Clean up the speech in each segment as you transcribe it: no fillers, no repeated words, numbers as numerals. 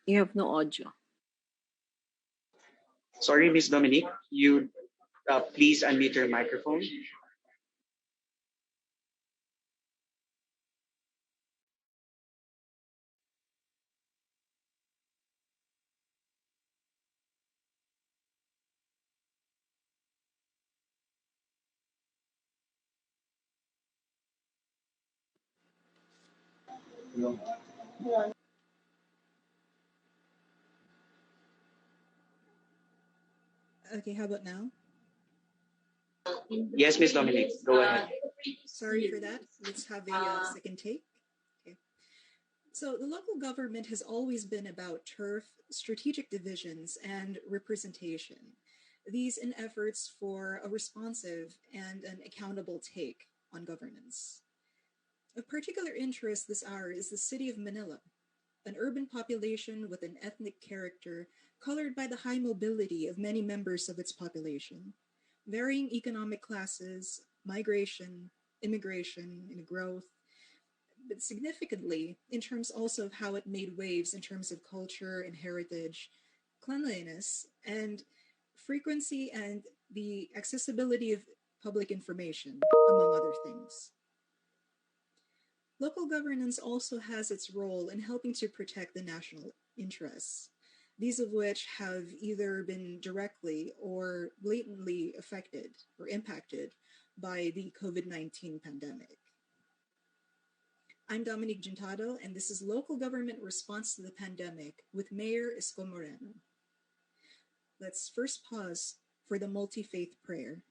You have no audio. Sorry, Miss Dominique, you please unmute your microphone. Okay, how about now? Yes, Miss Dominique, go ahead. Sorry for that. Let's have a second take. Okay. So the local government has always been about turf, strategic divisions, and representation. These in efforts for a responsive and an accountable take on governance. Of particular interest this hour is the city of Manila, an urban population with an ethnic character colored by the high mobility of many members of its population, varying economic classes, migration, immigration, and growth, but significantly in terms also of how it made waves in terms of culture and heritage, cleanliness, and frequency and the accessibility of public information, among other things. Local governance also has its role in helping to protect the national interests, these of which have either been directly or blatantly affected or impacted by the COVID-19 pandemic. I'm Dominique Gintado, and this is Local Government Response to the Pandemic with Mayor Isko Moreno. Let's first pause for the multi-faith prayer.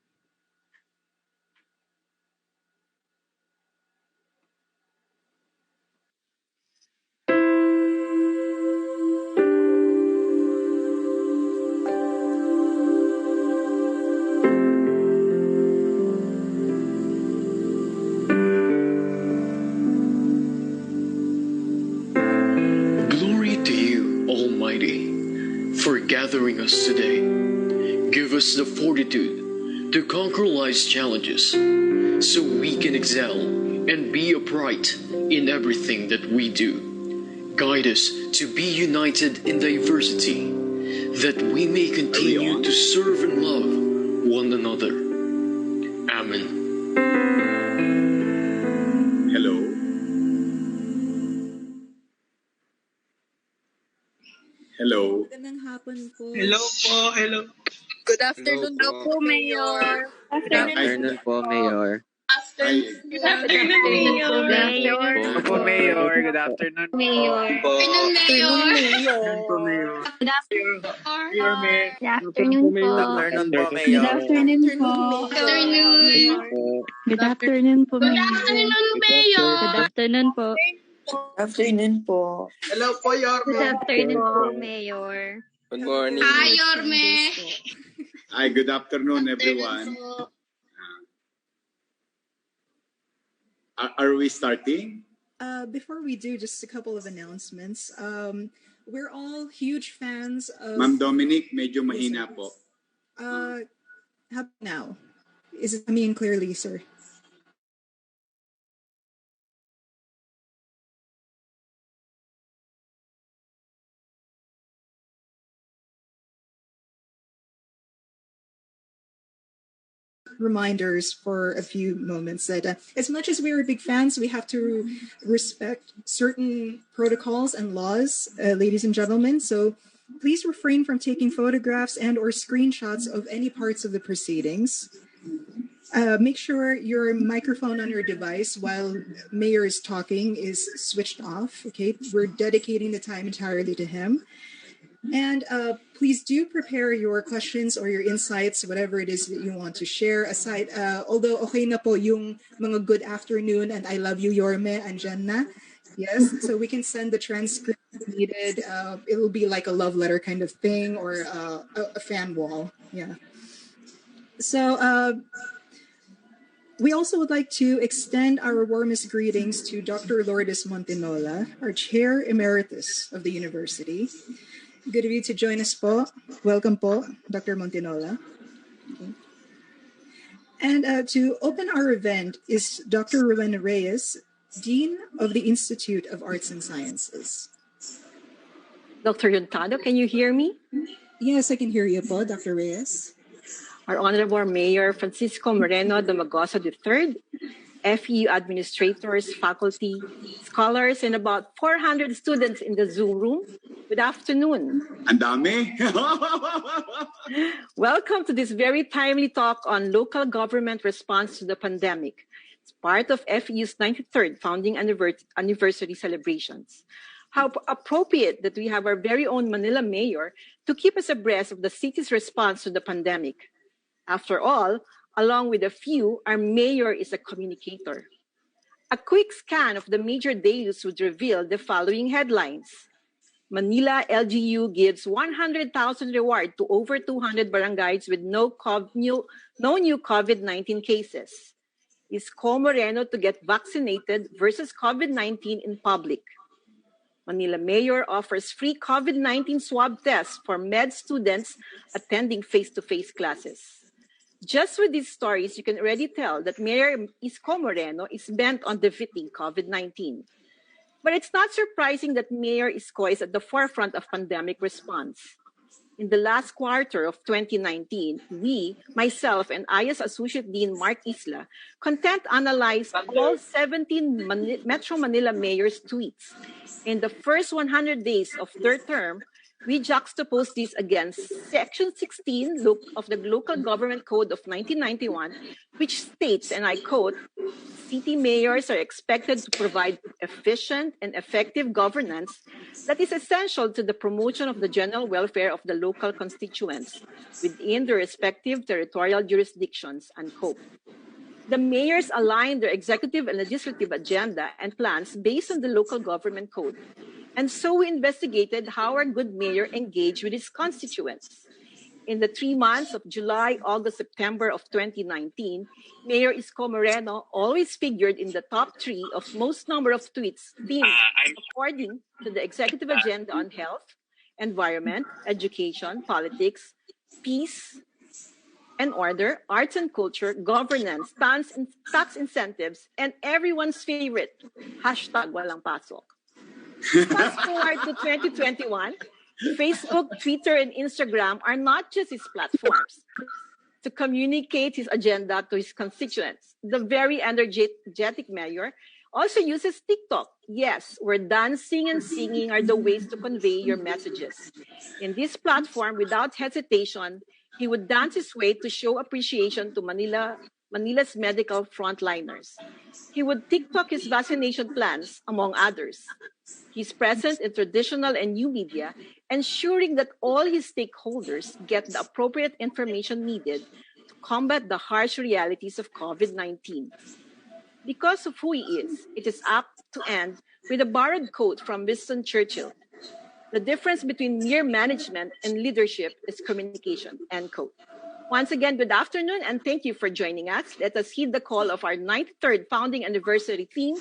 Glory to you, Almighty, for gathering us today. Give us the fortitude to conquer life's challenges so we can excel and be upright in everything that we do. Guide us to be united in diversity, that we may continue to serve and love one another. Amen. Hello. Hello. Magandang hapon po. Hello po, hello. Good afternoon po, Mayor. Good afternoon po, Mayor. Good afternoon, Mayor. Good afternoon po, Mayor. Good afternoon po. Good afternoon, Mayor. Good afternoon po. Good afternoon po, Mayor. Good afternoon po. Good afternoon, Mayor. Good afternoon po. Afternoon po. Hello po, Yorme. Good afternoon po, Mayor. Good morning. Hi, Yorme. Hi, good afternoon, everyone. Are we starting? Before we do, just a couple of announcements. We're all huge fans of... Ma'am Dominic, medyo mahina po. How about now? Is it coming in clearly, sir? Reminders for a few moments that as much as we are big fans, we have to respect certain protocols and laws, ladies and gentlemen. So please refrain from taking photographs and or screenshots of any parts of the proceedings. Make sure your microphone on your device while Mayor is talking is switched off. Okay, we're dedicating the time entirely to him. And please do prepare your questions or your insights, whatever it is that you want to share. Aside, although okay na po yung mga good afternoon and I love you, Yorme, andyan na. Yes, so we can send the transcript if needed. It'll be like a love letter kind of thing or a fan wall. Yeah. So we also would like to extend our warmest greetings to Dr. Lourdes Montinola, our Chair Emeritus of the University. Good of you to join us po. Welcome po, Dr. Montinola. Okay. And to open our event is Dr. Reyes, Dean of the Institute of Arts and Sciences. Dr. Yuntado, can you hear me? Yes, I can hear you po, Dr. Reyes. Our Honorable Mayor Francisco Moreno Domagosa III, FEU administrators, faculty, scholars, and about 400 students in the Zoom room. Good afternoon. Ang dami. Welcome to this very timely talk on local government response to the pandemic. It's part of FEU's 93rd founding anniversary celebrations. How appropriate that we have our very own Manila mayor to keep us abreast of the city's response to the pandemic. After all, along with a few, our mayor is a communicator. A quick scan of the major dailies would reveal the following headlines. Manila LGU gives 100,000 reward to over 200 barangays with no new COVID-19 cases. Isko Moreno to get vaccinated versus COVID-19 in public. Manila Mayor offers free COVID-19 swab tests for med students attending face-to-face classes. Just with these stories, you can already tell that Mayor Isko Moreno is bent on defeating COVID-19. But it's not surprising that Mayor Isko is at the forefront of pandemic response. In the last quarter of 2019, we, myself, and IAS Associate Dean Mark Isla, analyzed all 17 Metro Manila mayors' tweets. In the first 100 days of their term, we juxtaposed this against Section 16 of the Local Government Code of 1991, which states, and I quote, city mayors are expected to provide efficient and effective governance that is essential to the promotion of the general welfare of the local constituents within their respective territorial jurisdictions, unquote. The mayors align their executive and legislative agenda and plans based on the local government code. And so we investigated how our good mayor engaged with his constituents. In the 3 months of July, August, September of 2019, Mayor Isko Moreno always figured in the top 3 of most number of tweets themed according to the executive agenda on health, environment, education, politics, peace and order, arts and culture, governance, tax incentives, and everyone's favorite, #walang pasok. Fast forward to 2021, Facebook, Twitter, and Instagram are not just his platforms to communicate his agenda to his constituents. The very energetic mayor also uses TikTok. Yes, where dancing and singing are the ways to convey your messages. In this platform, without hesitation, he would dance his way to show appreciation to Manila's medical frontliners. He would TikTok his vaccination plans, among others. He's present in traditional and new media, ensuring that all his stakeholders get the appropriate information needed to combat the harsh realities of COVID-19. Because of who he is, it is apt to end with a borrowed quote from Winston Churchill. The difference between mere management and leadership is communication, end quote. Once again, good afternoon and thank you for joining us. Let us heed the call of our 93rd founding anniversary theme,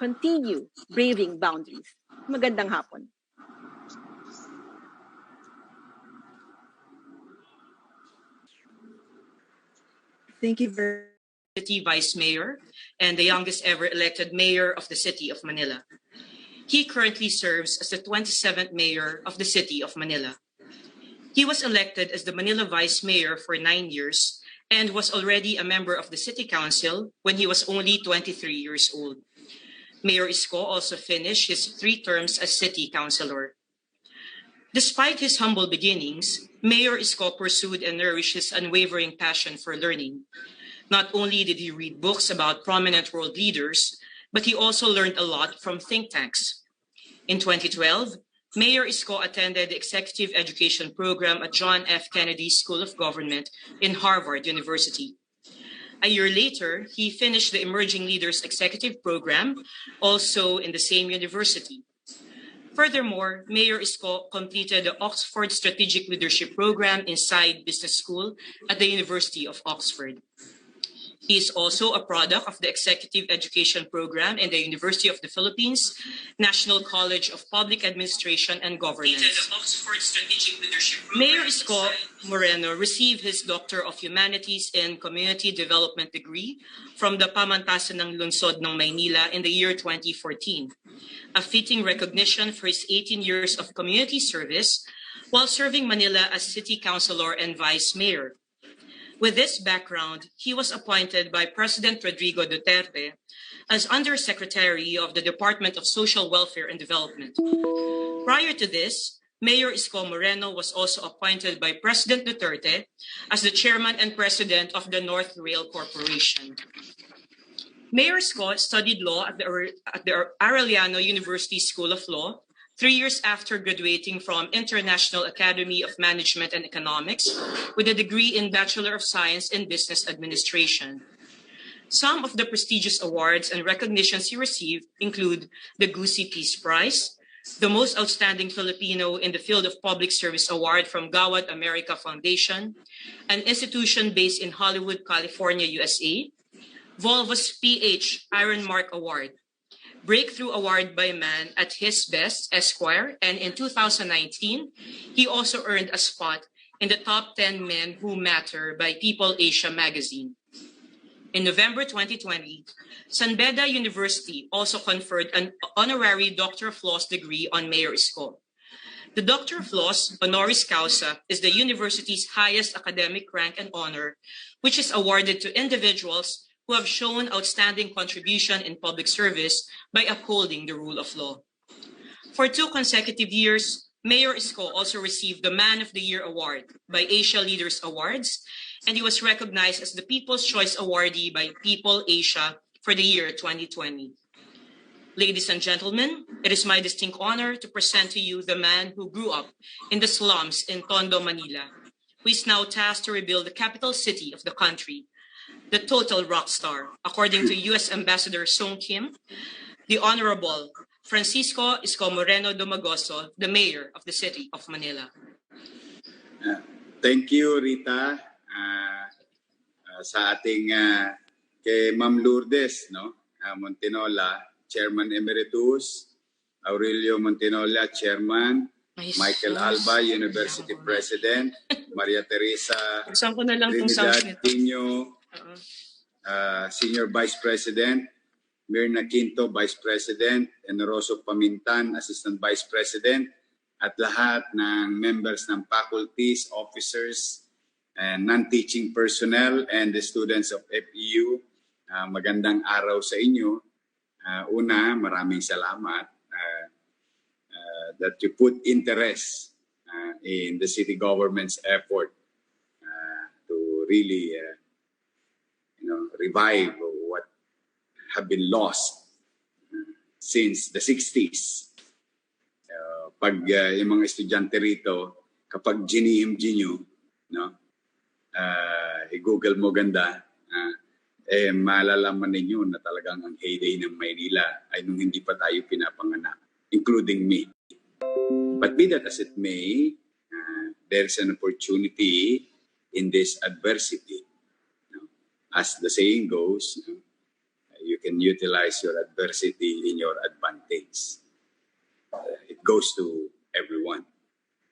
Continue Braving Boundaries. Magandang hapon. Thank you very much. City Vice Mayor and the youngest ever elected mayor of the city of Manila. He currently serves as the 27th mayor of the city of Manila. He was elected as the Manila Vice Mayor for 9 years and was already a member of the City Council when he was only 23 years old. Mayor Isko also finished his 3 terms as City Councilor. Despite his humble beginnings, Mayor Isko pursued and nourished his unwavering passion for learning. Not only did he read books about prominent world leaders, but he also learned a lot from think tanks. In 2012, Mayor Isko attended the Executive Education Program at John F. Kennedy School of Government in Harvard University. A year later, he finished the Emerging Leaders Executive Program, also in the same university. Furthermore, Mayor Isko completed the Oxford Strategic Leadership Program inside Business School at the University of Oxford. He is also a product of the Executive Education Program in the University of the Philippines, National College of Public Administration and Governance. Mayor Isko Moreno received his Doctor of Humanities in Community Development degree from the Pamantasan ng Lungsod ng Maynila in the year 2014, a fitting recognition for his 18 years of community service while serving Manila as City Councilor and Vice Mayor. With this background, he was appointed by President Rodrigo Duterte as Undersecretary of the Department of Social Welfare and Development. Prior to this, Mayor Isko Moreno was also appointed by President Duterte as the Chairman and President of the North Rail Corporation. Mayor Isko studied law at the Arellano University School of Law 3 years after graduating from International Academy of Management and Economics with a degree in Bachelor of Science in Business Administration. Some of the prestigious awards and recognitions he received include the Gusi Peace Prize, the Most Outstanding Filipino in the Field of Public Service Award from Gawad America Foundation, an institution based in Hollywood, California, USA, Volvo's PH Iron Mark Award, Breakthrough Award by Man at His Best, Esquire, and in 2019, he also earned a spot in the top 10 men who matter by People Asia magazine. In November 2020, San Beda University also conferred an honorary Doctor of Laws degree on Mayor Isko. The Doctor of Laws, honoris causa, is the university's highest academic rank and honor, which is awarded to individuals who have shown outstanding contribution in public service by upholding the rule of law. For 2 consecutive years, Mayor Isko also received the Man of the Year Award by Asia Leaders Awards, and he was recognized as the People's Choice Awardee by People Asia for the year 2020. Ladies and gentlemen, it is my distinct honor to present to you the man who grew up in the slums in Tondo, Manila, who is now tasked to rebuild the capital city of the country, the total rock star, according to U.S. Ambassador Song Kim, the Honorable Francisco Isko Moreno Domagoso, the Mayor of the City of Manila. Thank you, Rita, sa ating kay Ma'am Lourdes, no? Montinola, Chairman Emeritus, Aurelio Montinola, Chairman, Michael Alba, University President, Maria Teresa Trinidad Tino, Senior Vice President, Mirna Quinto, Vice President, Enoroso Pamintan, Assistant Vice President, at lahat ng members ng faculties, officers, and non-teaching personnel, and the students of FEU. Magandang araw sa inyo. Una, maraming salamat that you put interest in the city government's effort to really revive what have been lost since the 60s. Pag yung mga estudyante rito, kapag ginihim-gin nyo, no? I-google mo ganda, malalaman ninyo na talagang ang heyday ng Maynila ay nung hindi pa tayo pinapanganak, including me. But be that as it may, there's an opportunity in this adversity. As the saying goes, you can utilize your adversity in your advantage. It goes to everyone,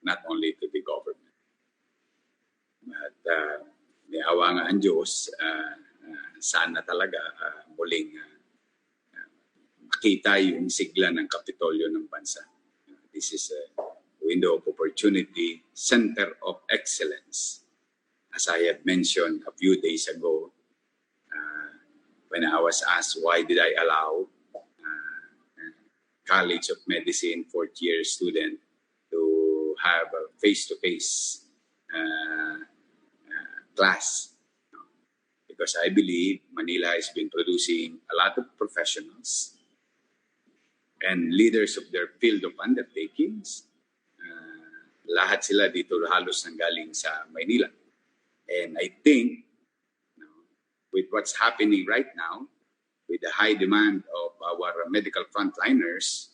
not only to the government. At may awa nga ang Diyos, sana talaga muling makita yung sigla ng Kapitolyo ng bansa. This is a window of opportunity, center of excellence. As I had mentioned a few days ago, when I was asked why did I allow College of Medicine 4th-year student to have a face-to-face class. Because I believe Manila has been producing a lot of professionals and leaders of their field of undertakings. Lahat sila dito halos nanggaling sa Maynila. And I think with what's happening right now, with the high demand of our medical frontliners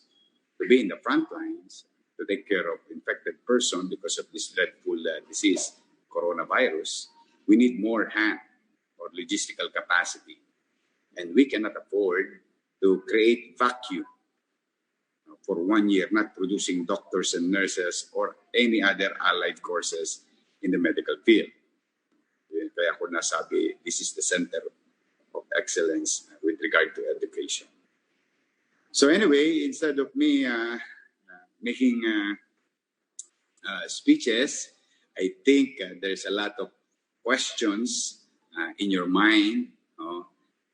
to be in the front lines to take care of infected person because of this dreadful disease, coronavirus, we need more hand or logistical capacity. And we cannot afford to create vacuum for 1 year, not producing doctors and nurses or any other allied courses in the medical field. Kaya ako nasabi, this is the center of excellence with regard to education. So anyway, instead of me making speeches, I think there's a lot of questions in your mind,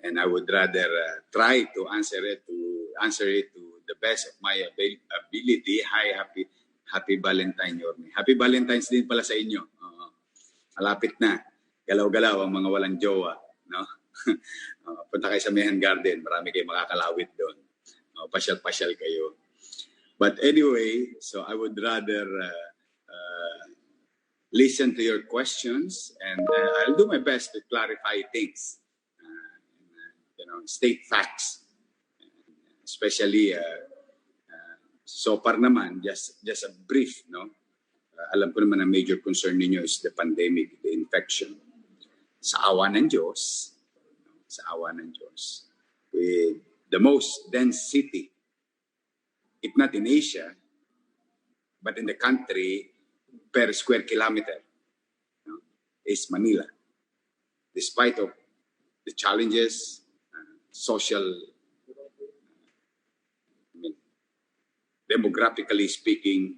and I would rather try to answer it to the best of my ability. Hi, happy Valentine, Yorme. Happy Valentine's din pala sa inyo. Malapit na. Galaw-galaw ang mga walang jowa, no? Punta kayo sa Mehan Garden, marami kayo makakalawit doon. Pasyal-pasyal kayo. But anyway, so I would rather listen to your questions, and I'll do my best to clarify things, state facts, especially so far naman, just a brief, no? Alam ko naman ang major concern ninyo is the pandemic, the infection. Sa awa ng Diyos, with the most dense city, if not in Asia, but in the country per square kilometer, is Manila. Despite of the challenges, social, demographically speaking,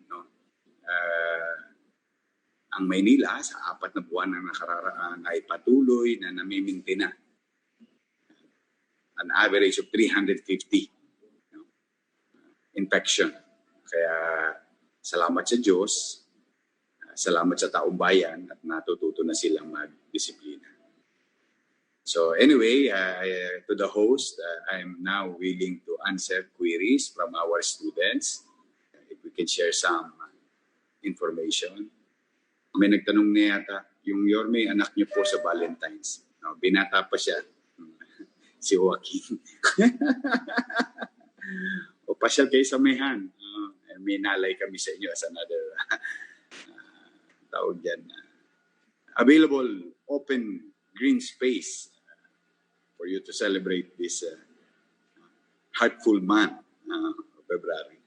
ang Maynila sa 4 na buwan na nakararaan ay patuloy na namimintina an average of 350 infection. Kaya salamat sa Diyos, salamat sa taong bayan at natututo na silang magdisiplina. So anyway, to the host, I'm now willing to answer queries from our students. If we can share some information. May nagtanong niya yata, yung Yorme, anak niyo po sa Valentine's. No, binata pa siya. Si Joaquin. O pasyal kayo sa Mehan. May nalay kami sa inyo as another tawag dyan. Available open green space for you to celebrate this heartful month of February.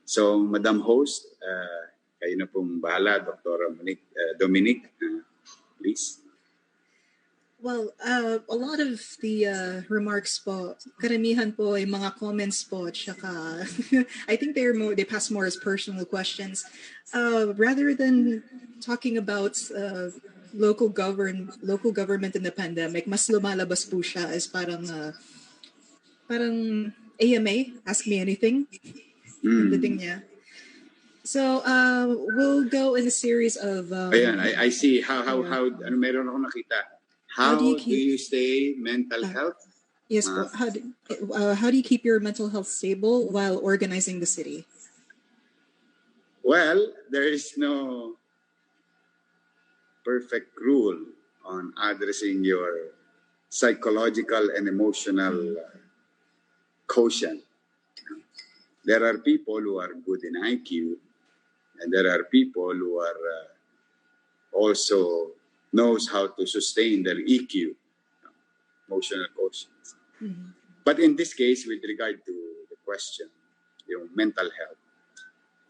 So, Madam Host, kayo na pong bahala, Dr. Dominic, please. Well, a lot of the remarks po, karamihan po ay mga comments po, tsaka I think they pass more as personal questions. Rather than talking about local government in the pandemic, mas lumalabas po siya as parang AMA, Ask Me Anything. The thing niya. So we'll go in a series of. Ayan, I see how ano meron ako nakita. How do you stay mental health? Yes, how do you keep your mental health stable while organizing the city? Well, there is no perfect rule on addressing your psychological and emotional quotient. There are people who are good in IQ, and there are people who are also knows how to sustain their EQ, emotional quotient. Mm-hmm. But in this case, with regard to the question, mental health,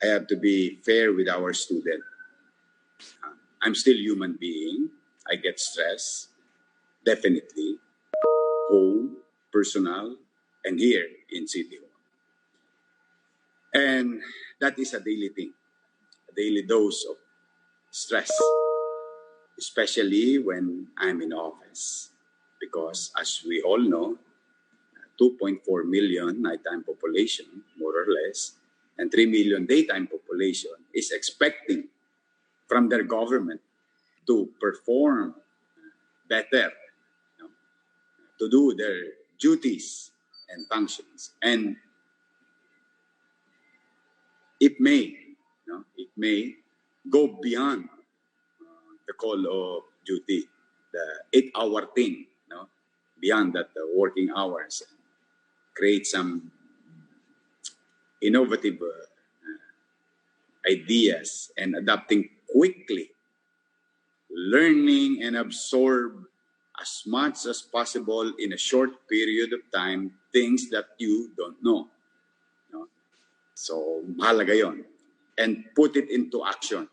I have to be fair with our student. I'm still a human being. I get stress, definitely, home, personal, and here in City Hall. And that is a daily thing, a daily dose of stress, especially when I'm in office. Because as we all know, 2.4 million nighttime population, more or less, and 3 million daytime population is expecting from their government to perform better, to do their duties and functions. And it may go beyond the call of duty, the 8-hour thing, beyond that working hours, create some innovative ideas and adapting quickly, learning and absorb as much as possible in a short period of time things that you don't know. No? So, mahalaga yon. And put it into action.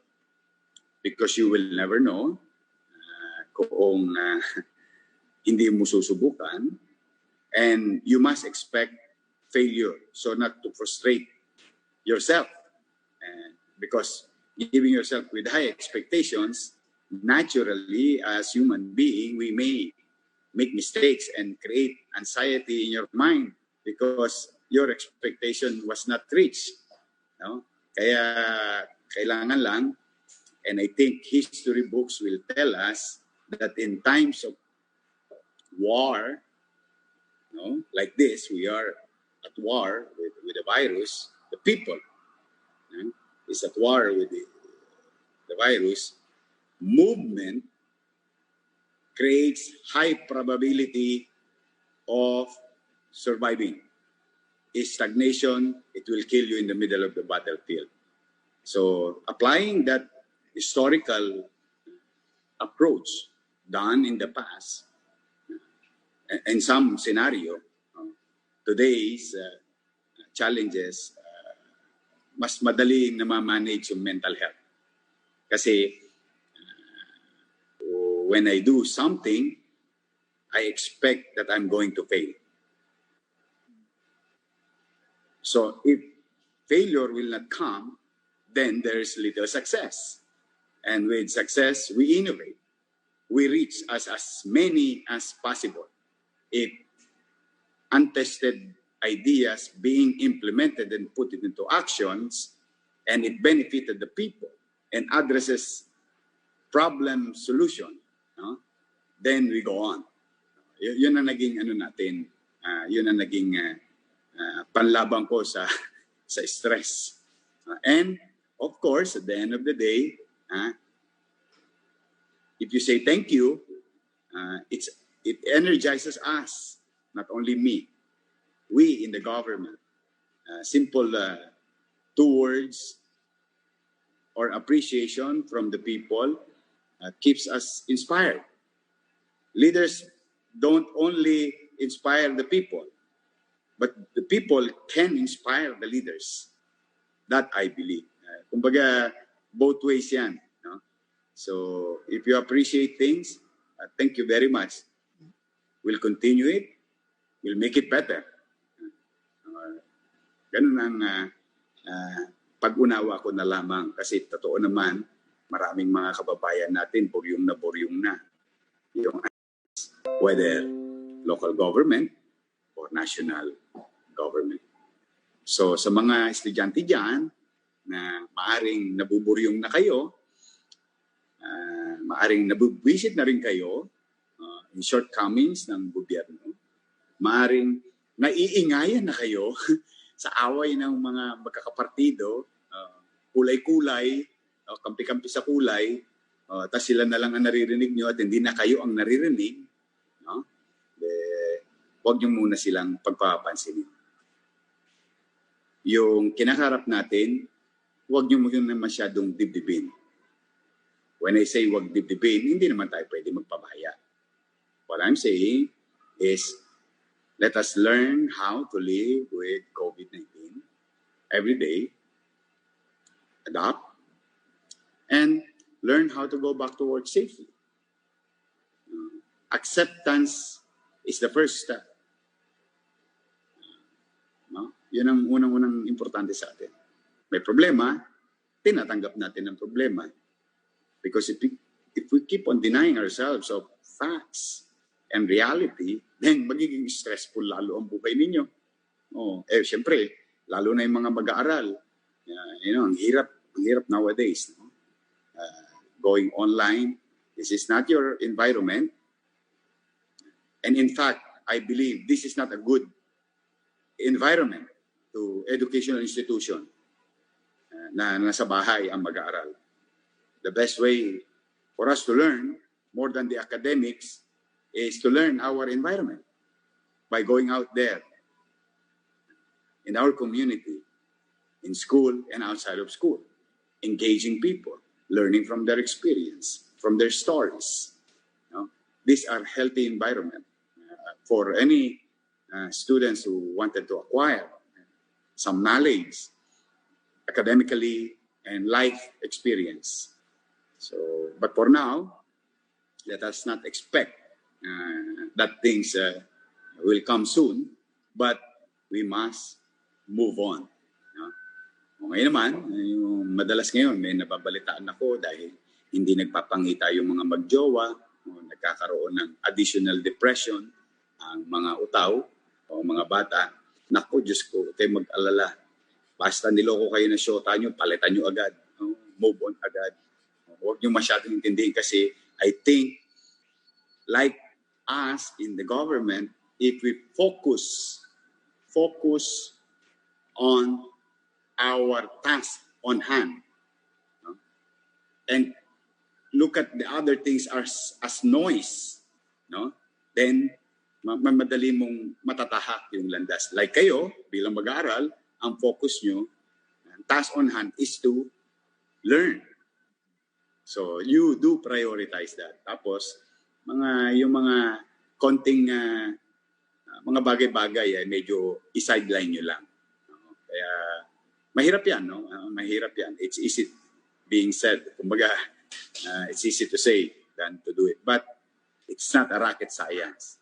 Because you will never know kung hindi mo susubukan. And you must expect failure. So not to frustrate yourself. Because giving yourself with high expectations, naturally, as human being, we may make mistakes and create anxiety in your mind because your expectation was not reached. No? Kaya kailangan lang, and I think history books will tell us that in times of war, no, like this, we are at war with the virus, the people is at war with the virus, movement creates high probability of surviving. Is stagnation, it will kill you in the middle of the battlefield. So applying that historical approach done in the past, in some scenario, today's challenges, mas madali na ma-manage yung mental health. Kasi when I do something, I expect that I'm going to fail. So if failure will not come, then there is little success. And with success, we innovate. We reach as many as possible. If untested ideas being implemented and put it into actions, and it benefited the people and addresses problem solution, no? Then we go on. Yun ang naging natin, yun ang naging panlaban ko sa stress. And of course, at the end of the day, if you say thank you, it energizes us, not only me, we in the government. Simple 2 words or appreciation from the people keeps us inspired. Leaders don't only inspire the people, but the people can inspire the leaders. That I believe. Kumbaga, both ways yan. No? So, if you appreciate things, thank you very much. We'll continue it. We'll make it better. Ganun ang pag-unawa ko na lamang. Kasi totoo naman, maraming mga kababayan natin, buryong na. Yung, whether local government or national government. So sa mga estudyante dyan na maaring nabuburyong na kayo, maaring nabubwisit na rin kayo in shortcomings ng gobyerno, maaring naiingayan na kayo sa away ng mga magkakapartido, kulay-kulay, kampi-kampi sa kulay, tapos sila na lang ang naririnig nyo at hindi na kayo ang naririnig, no? Huwag nyo muna silang pagpapansinin. Yung kinakarap natin, huwag nyo muna masyadong dibdibin. When I say huwag dibdibin, hindi naman tayo pwede magpabaya. What I'm saying is, let us learn how to live with COVID-19 every day, adapt, and learn how to go back to work safely. Acceptance is the first step. No? Yun ang unang-unang importante sa atin. May problema, tinatanggap natin ang problema. Because if we keep on denying ourselves of facts and reality, then magiging stressful lalo ang buhay ninyo. Siyempre, lalo na yung mga mag-aaral. Ang hirap nowadays. No? Going online, this is not your environment. And in fact, I believe this is not a good environment to educational institution na nasa bahay ang mag-aaral. The best way for us to learn more than the academics is to learn our environment by going out there in our community, in school and outside of school, engaging people, learning from their experience, from their stories. these are healthy environment for any students who wanted to acquire some knowledge academically and life experience. So, but for now, let us not expect that things will come soon, but we must move on. No? Ngayon naman, yung madalas ngayon, may nababalitaan ako dahil hindi nagpapangita yung mga magjowa, nagkakaroon ng additional depression, ang mga utaw o mga bata. Naku, Diyos ko, kayo mag-alala. Basta niloko kayo na syota nyo, palitan nyo agad. Move on agad. Huwag nyo masyadong intindihin kasi I think like us in the government, if we focus on our task on hand, and look at the other things as noise, then madali mong matatahak yung landas. Like kayo, bilang mag-aaral, ang focus nyo, task on hand is to learn. So you do prioritize that. Tapos, yung mga konting mga bagay-bagay ay medyo i-sideline nyo lang. Kaya mahirap yan, no? Mahirap yan. It's easy being said. Kumbaga, it's easy to say than to do it. But it's not a rocket science.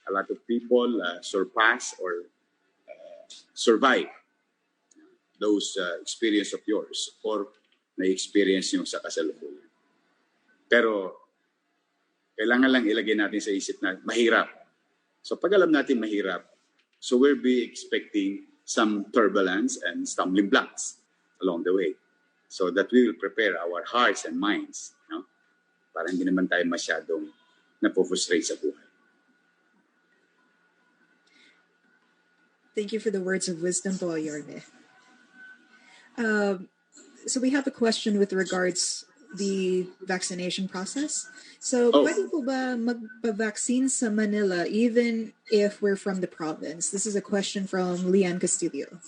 A lot of people surpass or survive those experience of yours or na-experience nyo sa kasalukuyan. Pero kailangan lang ilagay natin sa isip na mahirap. So pag alam natin mahirap, so we'll be expecting some turbulence and stumbling blocks along the way. So that we will prepare our hearts and minds, para hindi naman tayo masyadong napofrustrate sa buhay. Thank you for the words of wisdom, po, Yorme. So we have a question with regards the vaccination process. So, pwede po ba magpa-vaccine sa Manila even if we're from the province? This is a question from Lian Castillo.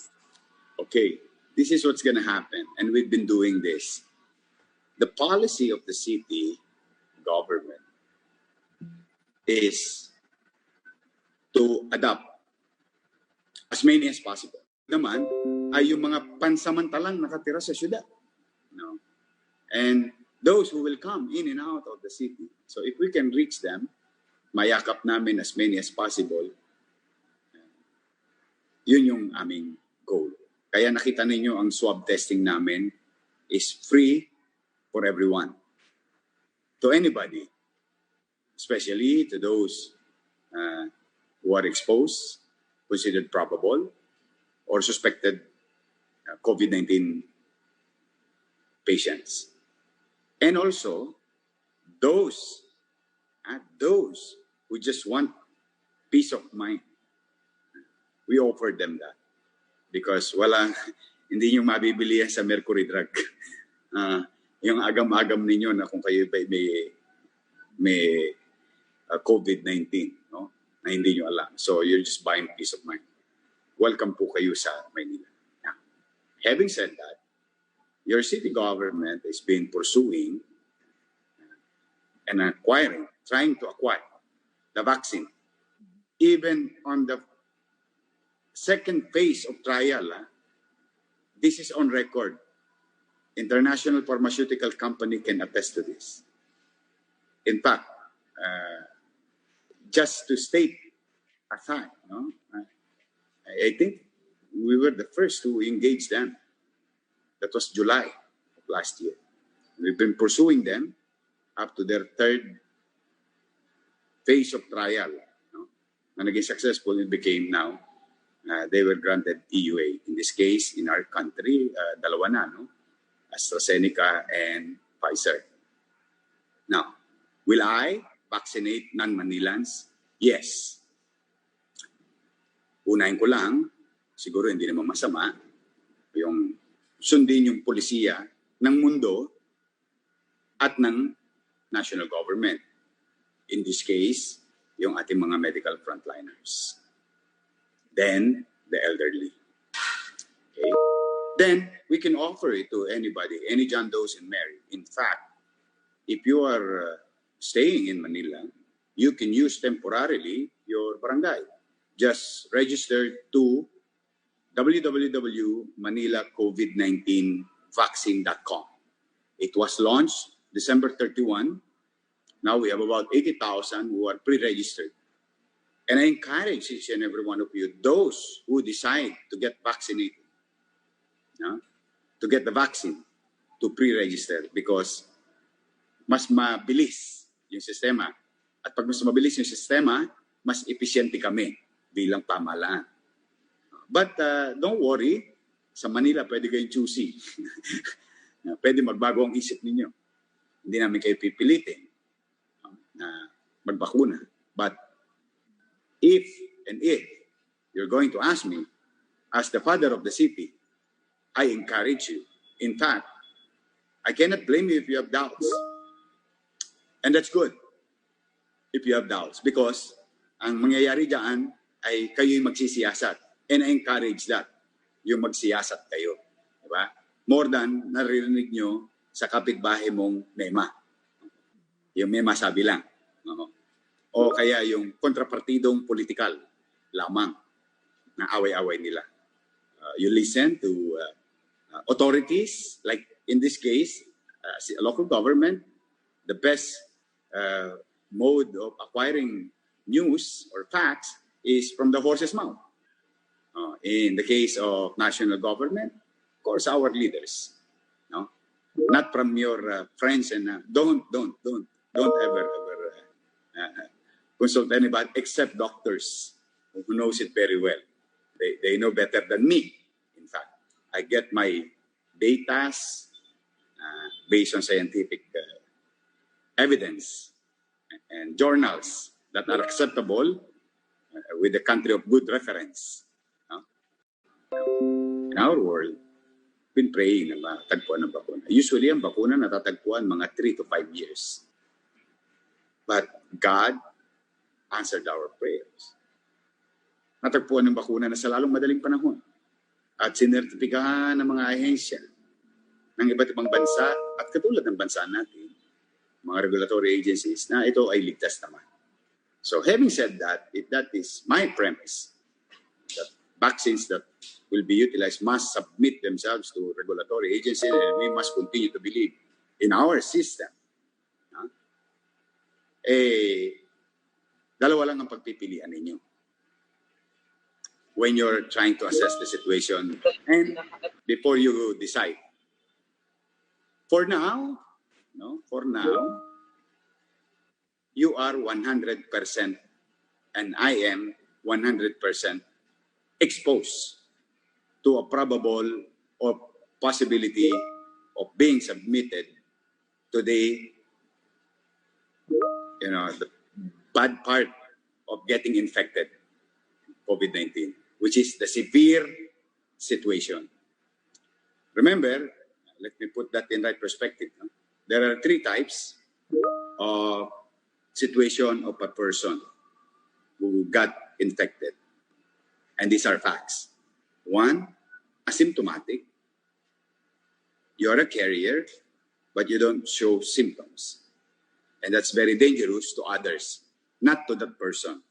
Okay, this is what's going to happen, and we've been doing this. The policy of the city government is to adopt as many as possible. Naman ay yung mga pansamantalang nakatira sa syudad. And those who will come in and out of the city. So if we can reach them, mayakap namin as many as possible, yun yung aming goal. Kaya nakita ninyo ang swab testing namin is free for everyone. To anybody, especially to those who are exposed, considered probable, or suspected COVID-19 patients. And also, those who just want peace of mind, we offer them that. Because hindi nyo mabibili yan sa Mercury Drug. Yung agam-agam ninyo na kung kayo may COVID-19, no? Na hindi nyo alam. So you're just buying peace of mind. Welcome po kayo sa Maynila. Now, having said that, your city government has been pursuing and trying to acquire the vaccine. Even on the second phase of trial, this is on record. International pharmaceutical company can attest to this. In fact, just to state a fact, I think we were the first to engage them. That was July of last year. We've been pursuing them up to their third phase of trial. Na naging successful, it became now, they were granted EUA. In this case, in our country, dalawa na, AstraZeneca and Pfizer. Now, will I vaccinate non-Manilans? Yes. Unahin ko lang, siguro hindi naman masama, yung sundin yung polisiya ng mundo at ng national government. In this case, yung ating mga medical frontliners. Then, the elderly. Okay? Then, we can offer it to anybody, any John Does and Mary. In fact, if you are staying in Manila, you can use temporarily your barangay. Just register to www.manilacovid19vaccine.com. It was launched December 31. Now we have about 80,000 who are pre-registered. And I encourage each and every one of you, those who decide to get vaccinated, to get the vaccine, to pre-register because mas mabilis yung sistema. At pag mas mabilis yung sistema, mas episyente kami bilang pamahalaan. But don't worry, sa Manila pwede kayong choosy. Pwede magbago ang isip ninyo. Hindi namin kayo pipilitin na magbakuna. But if you're going to ask me, as the father of the city, I encourage you. In fact, I cannot blame you if you have doubts. And that's good if you have doubts because ang mangyayari dyan ay kayo'y magsisiyasat. And I encourage that, yung magsiyasat kayo. Diba? More than naririnig nyo sa kapitbahay mong mema. Yung mema sabi lang. O kaya yung kontrapartidong politikal lamang na away-away nila. You listen to authorities, like in this case, local government, the best mode of acquiring news or facts is from the horse's mouth. In the case of national government, of course, our leaders, no, not from your friends and don't ever consult anybody except doctors who knows it very well. They know better than me. In fact, I get my data based on scientific evidence and journals that are acceptable with the country of good reference. In our world, been praying na matagpuan ng bakuna. Usually, ang bakuna natatagpuan mga 3 to 5 years. But God answered our prayers. Natagpuan ng bakuna na sa lalong madaling panahon. At sinertipikahan ng mga ahensya ng iba't ibang bansa at katulad ng bansa natin, mga regulatory agencies, na ito ay ligtas naman. So having said that, if that is my premise, that vaccines that will be utilized must submit themselves to regulatory agencies and we must continue to believe in our system. Dalawa lang ang pagpipilian ninyo when you're trying to assess the situation and before you decide. For now, you are 100% and I am 100% exposed to a probable or possibility of being submitted to the bad part of getting infected COVID-19, which is the severe situation. Remember, let me put that in right perspective. There are 3 types of situation of a person who got infected. And these are facts. 1, asymptomatic. You're a carrier, but you don't show symptoms. And that's very dangerous to others, not to that person.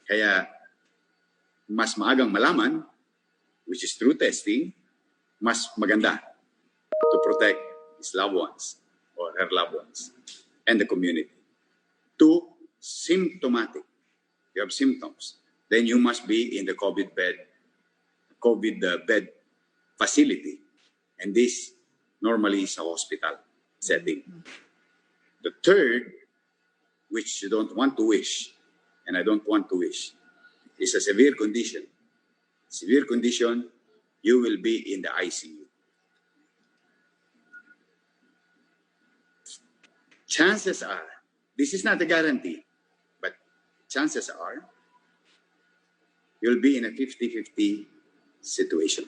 Kaya, mas maagang malaman, which is through testing, mas maganda to protect his loved ones or her loved ones and the community. 2, symptomatic. You have symptoms. Then you must be in the COVID bed facility. And this normally is a hospital setting. The 3rd, which you don't want to wish, and I don't want to wish, is a severe condition. Severe condition, you will be in the ICU. Chances are, this is not a guarantee, but chances are, you'll be in a 50-50 situation.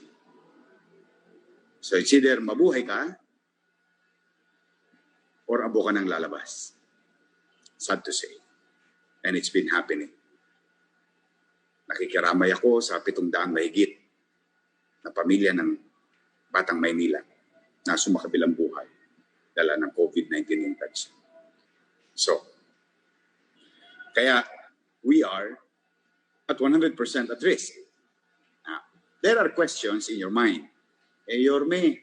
So it's either mabuhay ka or abo ka nang lalabas. Sad to say. And it's been happening. Nakikiramay ako sa 700 mahigit na pamilya ng Batang Maynila na sumakabilang buhay dala ng COVID-19 infection. So, kaya we are at 100% at risk. There are questions in your mind. Yorme,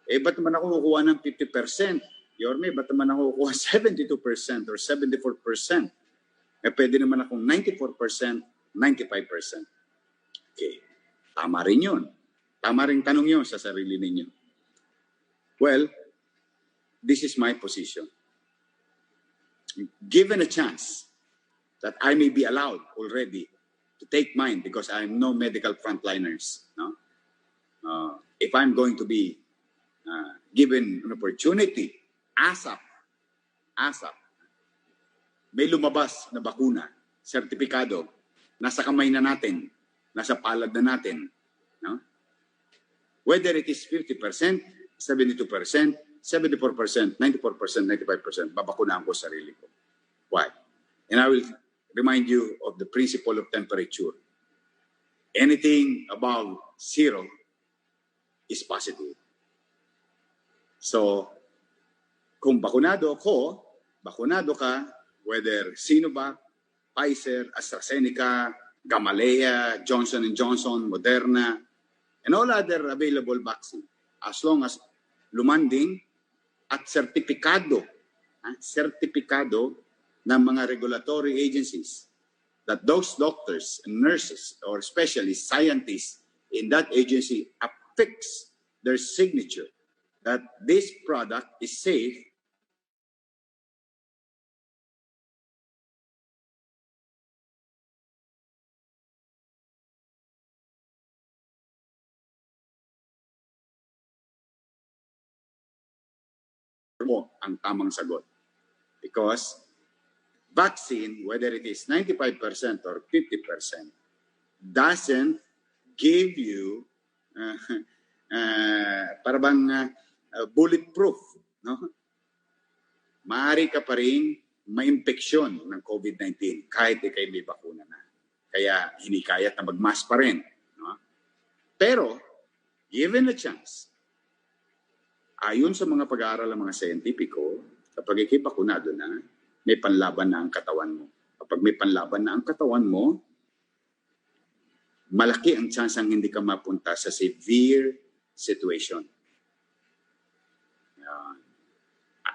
ba't naman ako kukuha ng 50%? Yorme, ba't naman ako kukuha 72% or 74%? Pwede naman akong 94%, 95%. Okay, tama rin yun. Tama rin tanong yun sa sarili ninyo. Well, this is my position. Given a chance that I may be allowed already to take mine because I'm no medical frontliners. No? If I'm going to be given an opportunity, ASAP, may lumabas na bakuna, sertipikado, nasa kamay na natin, nasa palad na natin. No? Whether it is 50%, 72%, 74%, 94%, 95%, babakunahan ko sarili ko. Why? And I will remind you of the principle of temperature. Anything above 0 is positive. So, kung bakunado ako, bakunado ka, whether Sinovac, Pfizer, AstraZeneca, Gamaleya, Johnson & Johnson, Moderna, and all other available vaccine, as long as lumanding at sertipikado ng mga regulatory agencies that those doctors and nurses or specialists, scientists in that agency affix their signature that this product is safe mo ang tamang sagot. Because vaccine, whether it is 95% or 50%, doesn't give you bulletproof. No? Maaari ka pa rin ma-impeksyon ng COVID-19 kahit ikay may bakuna na. Kaya hinikayat na mag-mask pa rin. No? Pero, given a chance, ayon sa mga pag-aaral ng mga siyentipiko, kapag ikay bakunado na, may panlaban na ang katawan mo. Kapag may panlaban na ang katawan mo, malaki ang chance ang hindi ka mapunta sa severe situation.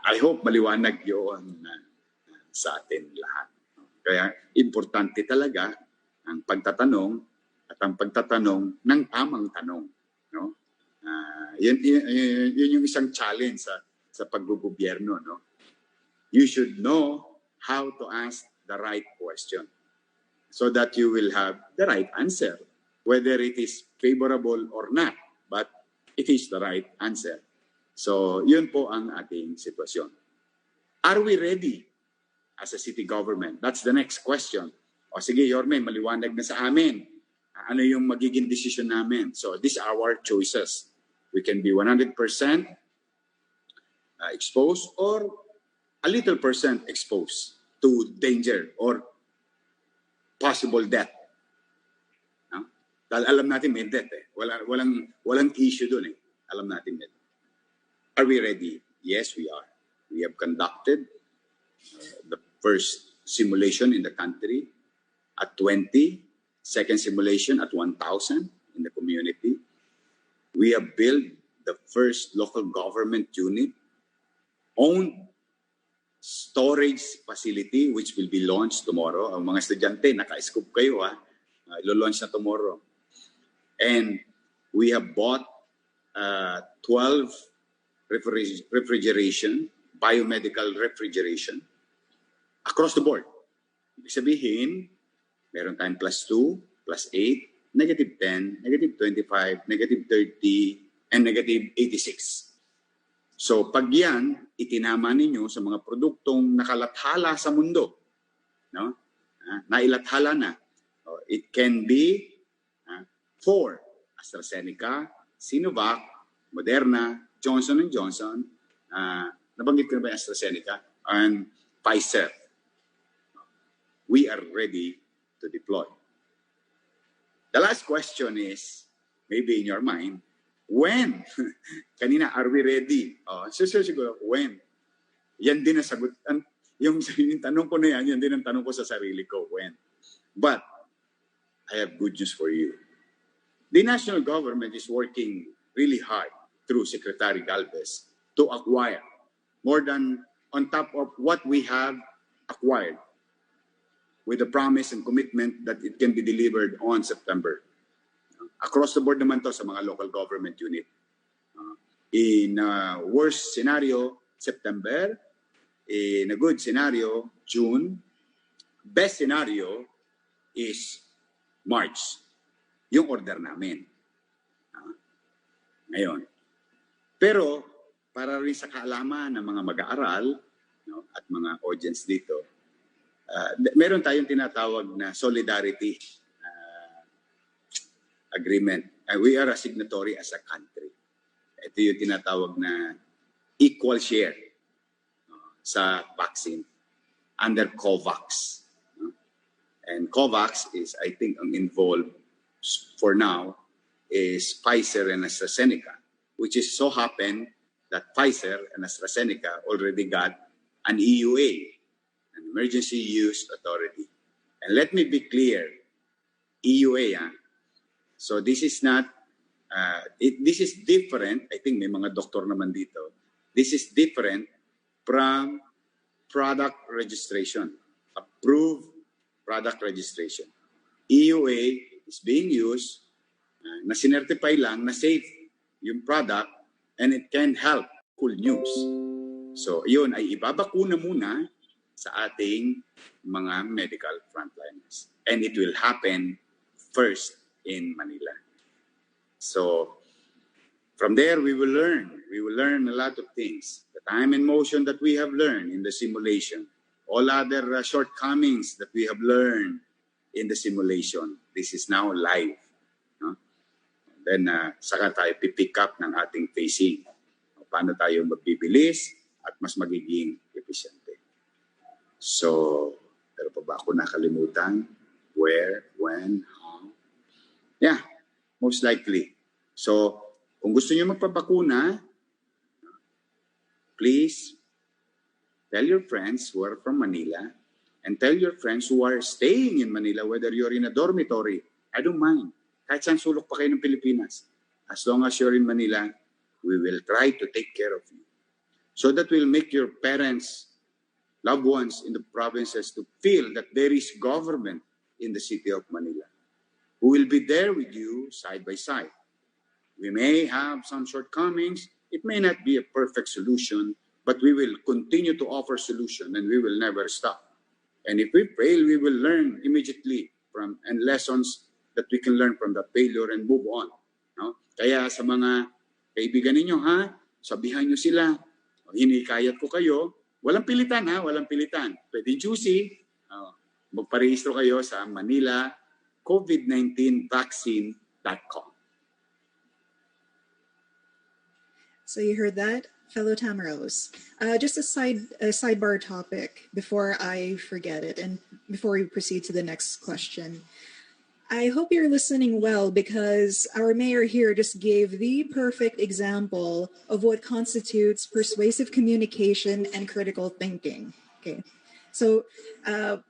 I hope maliwanag yun sa atin lahat. Kaya importante talaga ang pagtatanong at ang pagtatanong ng tamang tanong. No? Yun yung isang challenge sa paggugobyerno. No? You should know how to ask the right question so that you will have the right answer, whether it is favorable or not, but it is the right answer. So, yun po ang ating sitwasyon. Are we ready as a city government? That's the next question. O sige, Yorme, maliwanag na sa amin. Ano yung magiging decision namin? So, these are our choices. We can be 100% exposed or a little percent exposed to danger or possible death. No? Dahil alam natin may death eh. Walang issue dun eh. Alam natin may death. Are we ready? Yes, we are. We have conducted the first simulation in the country at 20, second simulation at 1,000 in the community. We have built the first local government unit owned storage facility which will be launched tomorrow. Ang mga estudyante, naka-scoop kayo ha. Ilo-launch na tomorrow. And we have bought 12 refrigeration, biomedical refrigeration across the board. Ibig sabihin, meron tayong +2, +8, -10, -25, -30, and -86. So pag yan, itinama ninyo sa mga produktong nakalathala sa mundo, no? Nailathala na. It can be for AstraZeneca, Sinovac, Moderna, Johnson & Johnson, nabanggit ko na ba yung AstraZeneca, and Pfizer. We are ready to deploy. The last question is, maybe in your mind, when? Kanina, are we ready? So siguro, when? Yan din ang sagot. yung tanong ko na yan din ang tanong ko sa sarili ko, when. But, I have good news for you. The national government is working really hard through Secretary Galvez to acquire more than on top of what we have acquired, with the promise and commitment that it can be delivered on September. Across the board naman to sa mga local government unit. In worst scenario, September. In a good scenario, June. Best scenario is March. Yung order namin. Ngayon. Pero, para rin sa kaalaman ng mga mag-aaral at mga audience dito, meron tayong tinatawag na solidarity agreement. We are a signatory as a country. Ito yung tinatawag na equal share sa vaccine under COVAX. And COVAX is, I think, ang involved for now is Pfizer and AstraZeneca, which is so happen that Pfizer and AstraZeneca already got an EUA, an Emergency Use Authority. And let me be clear, EUA, so this is not, this is different, I think may mga doktor naman dito, this is different from product registration, approved product registration. EUA is being used na sinertify lang na safe yung product and it can help cool news. So yun ay ibabakuna muna sa ating mga medical frontliners. And it will happen first in Manila. So from there we will learn. We will learn a lot of things. The time and motion that we have learned in the simulation, all other shortcomings that we have learned in the simulation, this is now live. Then, saka tayo pipick up ng ating phasing. Paano tayo magbibilis at mas magiging eficiente. So, pero pa ba ako nakalimutan? Where, when, how? Yeah, most likely. So, kung gusto niyo magpapakuna, please tell your friends who are from Manila and tell your friends who are staying in Manila, whether you're in a dormitory, I don't mind. Kahit saan sulok pa kayo ng Pilipinas. As long as you're in Manila, we will try to take care of you. So that will make your parents, loved ones in the provinces to feel that there is government in the city of Manila who will be there with you side by side. We may have some shortcomings. It may not be a perfect solution, but we will continue to offer solution and we will never stop. And if we fail, we will learn immediately from and lessons that we can learn from that failure and move on. No? Kaya sa mga kaibigan ninyo, sabihan nyo sila, hinikayat ko kayo, walang pilitan walang pilitan. Pwede choosy, magparehistro kayo sa Manila COVID-19vaccine.com. So you heard that, fellow Tamaros. Just a sidebar topic before I forget it and before we proceed to the next question. I hope you're listening well because our mayor here just gave the perfect example of what constitutes persuasive communication and critical thinking. Okay. So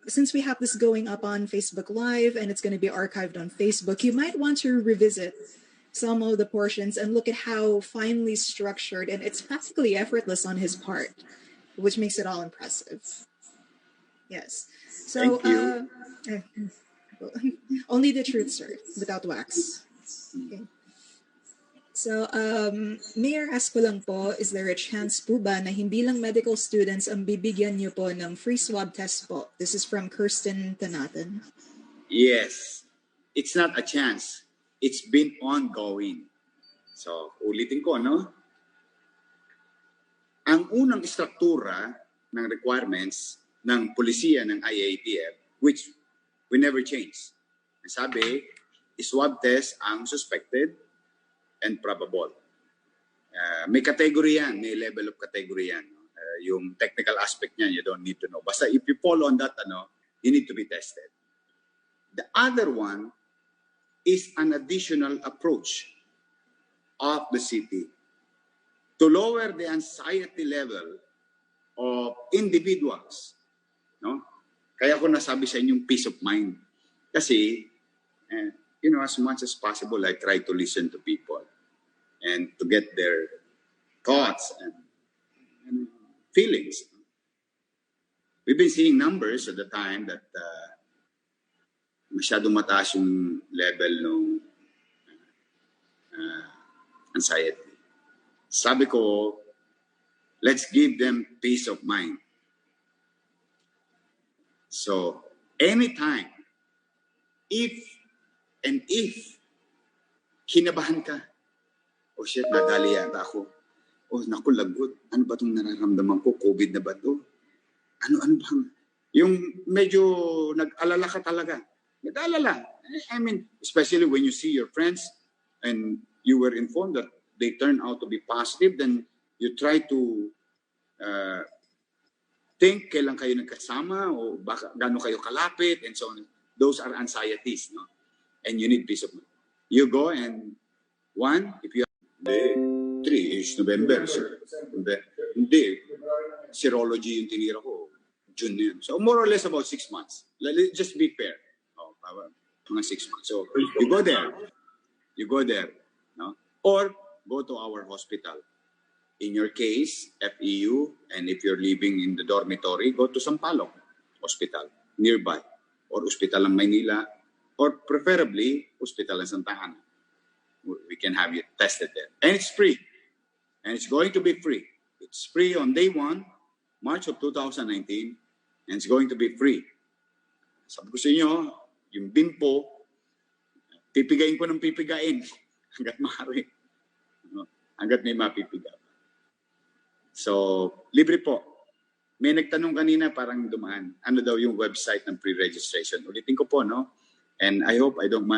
since we have this going up on Facebook Live and it's going to be archived on Facebook, you might want to revisit some of the portions and look at how finely structured, and it's practically effortless on his part, which makes it all impressive. Yes. So, thank you. Only the truth, sir, without wax. Okay. So, Mayor, ask ko lang po, is there a chance po ba na hindi lang medical students ang bibigyan niyo po ng free swab test po? This is from Kirsten Tanatan. Yes. It's not a chance. It's been ongoing. So, ulitin ko, no? Ang unang struktura ng requirements ng polisiya ng IATF, which we never change. Sabi, swab test ang suspected and probable. May category yan, may level of category yan. Yung technical aspect niyan, you don't need to know. Basta if you fall on that, you need to be tested. The other one is an additional approach of the city to lower the anxiety level of individuals No? Kaya ko nasabi sa inyong peace of mind. Kasi, as much as possible, I try to listen to people and to get their thoughts and feelings. We've been seeing numbers at the time that masyadong mataas yung level ng anxiety. Sabi ko, let's give them peace of mind. So, anytime, if kinabahan ka, oh shit, nadali yata ako. Oh, naku, lagot. Ano ba itong nararamdaman ko? COVID na ba ito? Ano bang? Yung medyo nag-alala ka talaga. Nag-alala. I mean, especially when you see your friends and you were informed that they turn out to be positive, then you try to think kailan kayo nagkasama o baka gaano kayo kalapit and so on. Those are anxieties, no? And you need peace of mind. You go and if you have 3 is November. Hindi. Serology yung tinira ko. June yun. So more or less about 6 months. Let's just be fair. Mga 6 months. So you go there. No? Or go to our hospital. In your case, FEU, and if you're living in the dormitory, go to Sampaloc Hospital, nearby, or Hospital ng Maynila, or preferably, Hospital ng Santa Ana. We can have you tested there. And it's free. And it's going to be free. It's free on day 1, March of 2019, and it's going to be free. Sabi ko sa inyo, yung bimpo, pipigain ko ng pipigain hanggat maaari. Hanggat may mapipiga. So, libre po. May nagtanong kanina parang dumaan. Ano daw yung website ng pre-registration? Ulitin ko po, no? And I hope you don't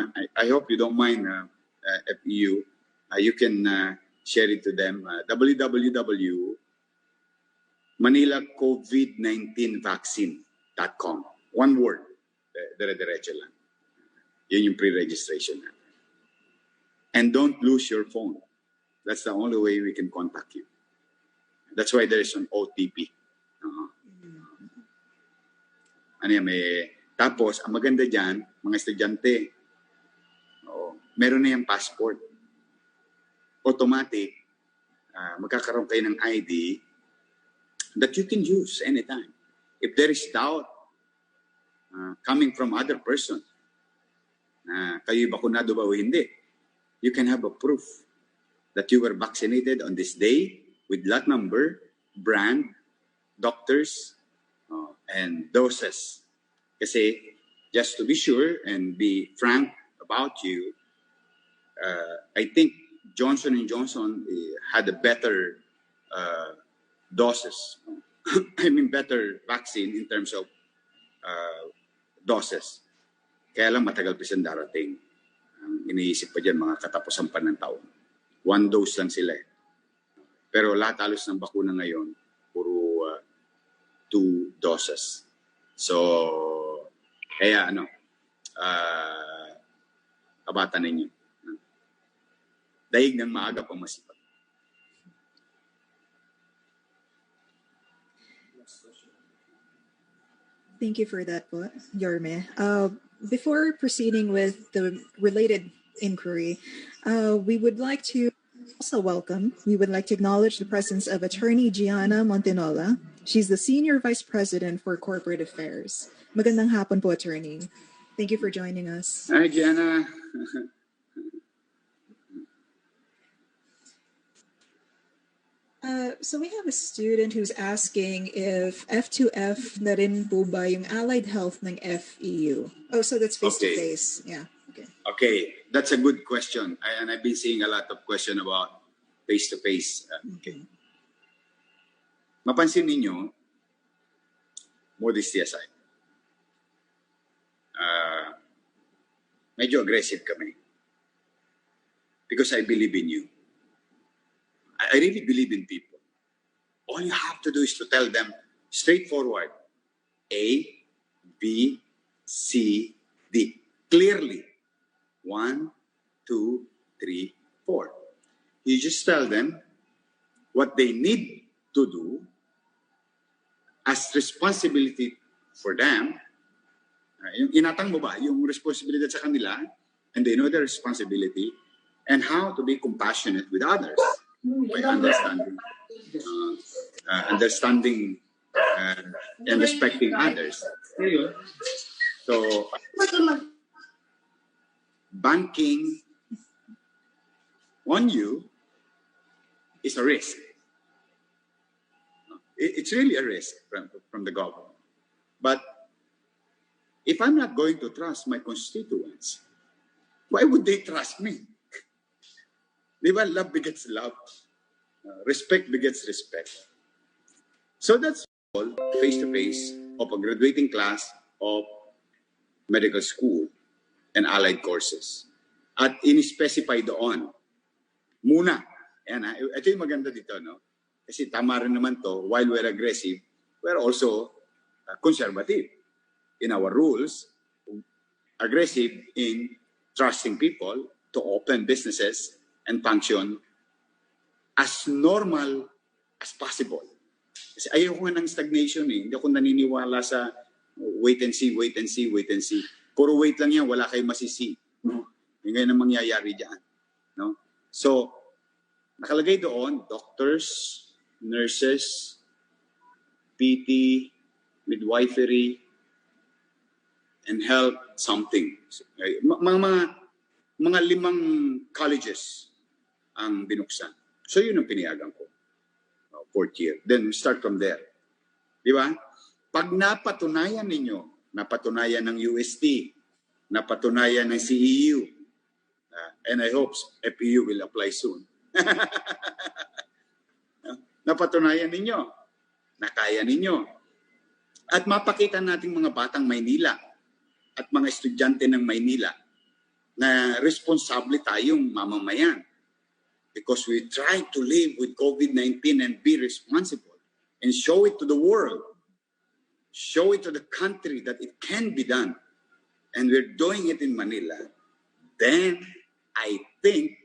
mind FEU. You can share it to them. www.manilacovid19vaccine.com. One word. Dire-diretso lang. Yun yung pre-registration. And don't lose your phone. That's the only way we can contact you. That's why there is an OTP. Tapos, ang maganda dyan, mga estudyante, meron na yung passport. Automatic, magkakaroon kayo ng ID that you can use anytime. If there is doubt coming from other person, kayo bakunado ba o hindi, you can have a proof that you were vaccinated on this day with lot number, brand, doctors, and doses. Kasi, just to be sure and be frank about you, I think Johnson & Johnson had a better doses. I mean, better vaccine in terms of doses. Kaya lang matagal pa siyang darating. Iniisip pa dyan, mga katapusan pa ng taon. 1 dose lang sila. Pero lahat halos ng bakuna ngayon, puro 2 doses. So, kaya kabata ninyo. Daig ng maaga pang masipag. Thank you for that, Yorme. Before proceeding with the related inquiry, we would like to acknowledge the presence of Attorney Gianna Montenola. She's the Senior Vice President for Corporate Affairs. Magandang hapon po, Attorney. Thank you for joining us. Hi, Gianna. So we have a student who's asking if F2F na rin po ba yung allied health ng FEU? Oh, so that's face-to-face. Yeah. Okay, that's a good question. And I've been seeing a lot of questions about face-to-face. Okay. Mapansin ninyo, modesty aside, medyo aggressive kami. Because I believe in you. I really believe in people. All you have to do is to tell them straightforward, A, B, C, D. Clearly. 1, 2, 3, 4. You just tell them what they need to do as responsibility for them. Yung inatang mo ba yung responsibilidad sa kanila, and they know their responsibility, and how to be compassionate with others by understanding and respecting others. So, banking on you is a risk. It's really a risk from the government. But if I'm not going to trust my constituents, why would they trust me? Di ba? Love begets love. Respect begets respect. So that's all face-to-face of a graduating class of medical school and allied courses. At in-specify doon, muna, ito yung maganda dito, no? Kasi tama rin naman to, while we're aggressive, we're also conservative in our rules, aggressive in trusting people to open businesses and function as normal as possible. Kasi ayoko nga ng stagnation eh. Hindi ako naniniwala sa wait and see, wait and see, wait and see. Puro wait lang yan, wala kayong masisi. No? Yung ngayon ang mangyayari dyan. No? So, nakalagay doon, doctors, nurses, PT, midwifery, and health something. Mga 5 colleges ang binuksan. So yun ang piniyagan ko. 4th year. Then start from there. Di ba? Pag napatunayan ninyo, napatunayan ng UST, napatunayan ng CEU, and I hope FEU will apply soon. Napatunayan ninyo, nakaya ninyo. At mapakita nating mga batang Maynila at mga estudyante ng Maynila na responsable tayong mamamayan. Because we try to live with COVID-19 and be responsible and show it to the world. Show it to the country that it can be done. And we're doing it in Manila. Then I think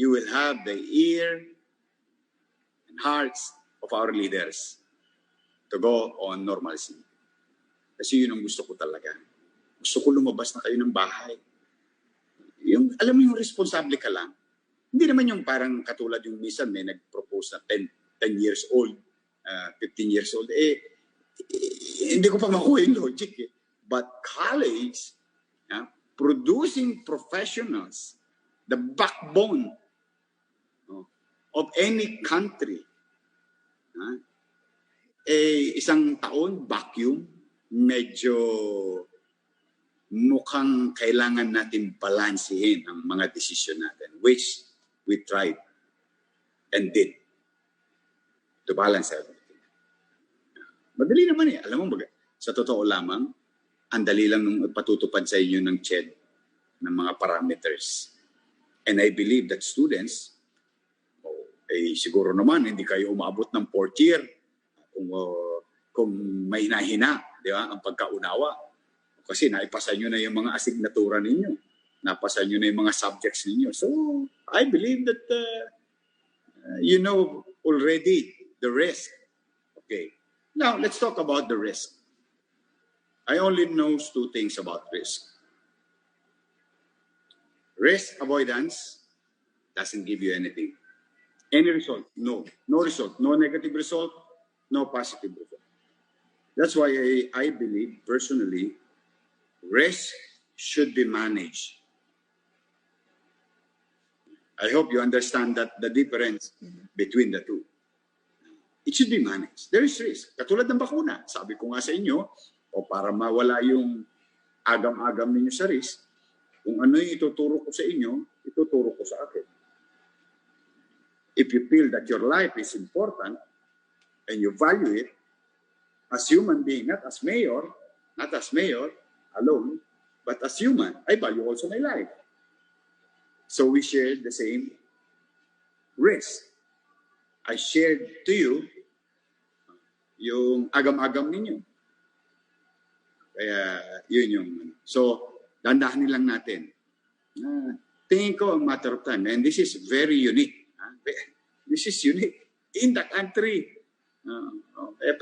you will have the ear and hearts of our leaders to go on normalcy. Kasi yun ang gusto ko talaga. Gusto ko lumabas na kayo ng bahay. Yung, alam mo yung responsable ka lang. Hindi naman yung parang katulad yung minsan may nag-propose na 10 years old, 15 years old. Hindi ko pa makuha yung logic eh. But college, producing professionals, the backbone of any country, isang taon, vacuum, medyo mukhang kailangan natin balansehin ang mga desisyon natin, which we tried and did to balance everything. Madali naman eh. Alam mo, sa totoo lamang, ang dali lang nung patutupad sa inyo ng CHED ng mga parameters. And I believe that students, siguro naman, hindi kayo umabot ng 4th year kung may hina-hina, di ba, ang pagkaunawa. Kasi naipasa nyo na yung mga asignatura ninyo. Napasa nyo na yung mga subjects ninyo. So, I believe that you know already the risk. Okay. Now, let's talk about the risk. I only know 2 things about risk. Risk avoidance doesn't give you anything. Any result? No. No result. No negative result. No positive result. That's why I believe, personally, risk should be managed. I hope you understand that the difference between the two. It should be managed. There is risk. Katulad ng bakuna. Sabi ko nga sa inyo, para mawala yung agam-agam ninyo sa risk, kung ano yung ituturo ko sa inyo, ituturo ko sa akin. If you feel that your life is important and you value it as human being, not as mayor alone, but as human, I value also my life. So we shared the same risk. I shared to you yung agam-agam ninyo. Kaya yun yung... So, dandahanin lang natin. Tingin ko a matter of time. And this is very unique. This is unique in the country.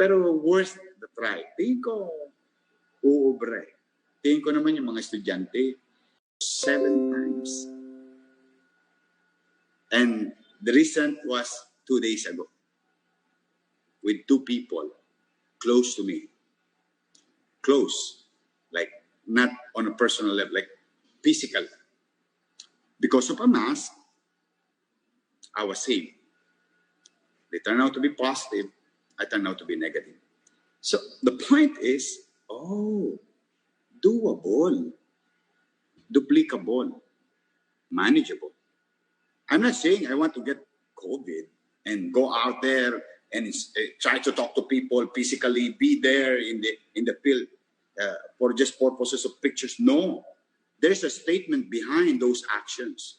Pero worth the try. Tingin ko, uubra. Tingin ko naman yung mga estudyante, 7 times. And the recent was 2 days ago with 2 people close to me. Close. Like, not on a personal level, like physical. Because of a mask, I was saved. They turned out to be positive. I turned out to be negative. So the point is, doable, duplicable, manageable. I'm not saying I want to get COVID and go out there and try to talk to people physically, be there in the field for just purposes of pictures. No, there's a statement behind those actions.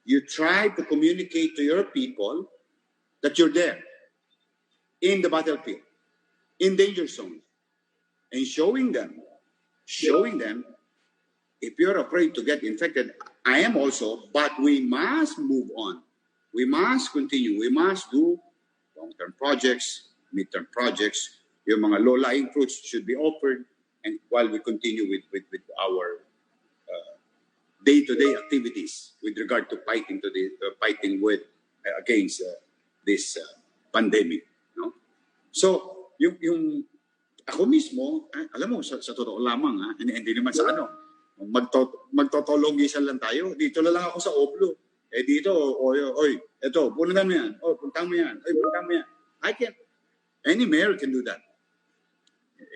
You try to communicate to your people that you're there in the battlefield, in danger zone, and showing them, if you're afraid to get infected, I am also, but we must move on. We must continue. We must do long-term projects, mid-term projects. Yung mga low-lying fruits should be offered, and while we continue with our day-to-day activities with regard to fighting against this pandemic, no? So yung ako mismo, alam mo, sa totoo lamang, hindi naman sa magtotologisan lang tayo. Dito lang ako sa Oblo. Dito, eto, puntahan mo yan. Puntahan mo yan. Puntahan mo yan. Any mayor can do that.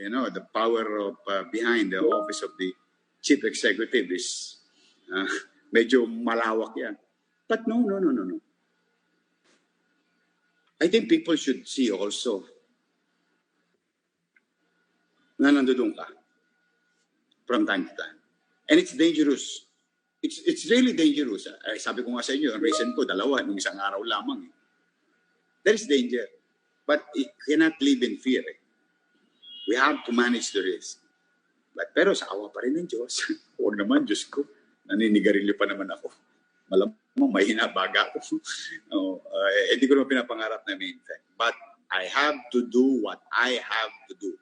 You know, the power of behind the office of the chief executive is medyo malawak yan. But no. I think people should see also na nandoon ka from time to time. And it's dangerous. It's really dangerous. Sabi ko nga sa inyo, ang recent ko, 2, nung isang araw lamang. There is danger. But you cannot live in fear. We have to manage the risk. Pero sa awa pa rin ng Diyos. Huwag naman, Diyos ko. Naninigarilyo pa naman ako. Malamang may hinabaga ako. Hindi ko naman pinapangarap na may infect. But I have to do what I have to do.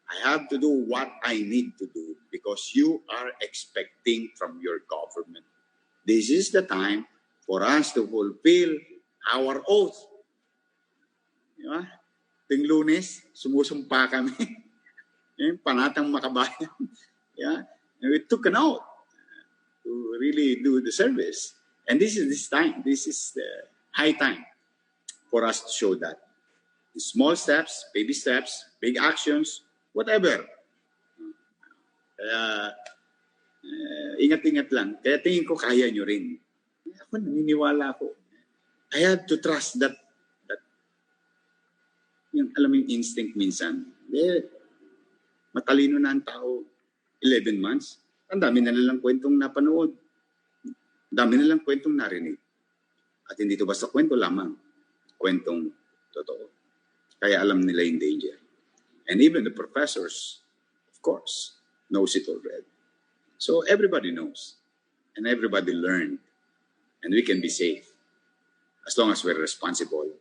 I have to do what I need to do because you are expecting from your government. This is the time for us to fulfill our oath. Diba? Ting Lunes, sumusumpa kami. Panatang makabayan. Yeah? And we took an oath to really do the service. And this is the high time for us to show that. Small steps, baby steps, big actions, whatever. Kaya, ingat-ingat lang. Kaya tingin ko kaya nyo rin. Ako, naniniwala ako. I have to trust that yung, alam mo yung instinct minsan. Matalino na ang tao. 11 months. Ang dami na lang kwentong napanood. Dami na lang kwentong narinig. At hindi ito basta kwento lamang. Kwentong totoo. Kaya alam nila yung danger. And even the professors, of course, knows it already. So everybody knows. And everybody learned. And we can be safe. As long as we're responsible.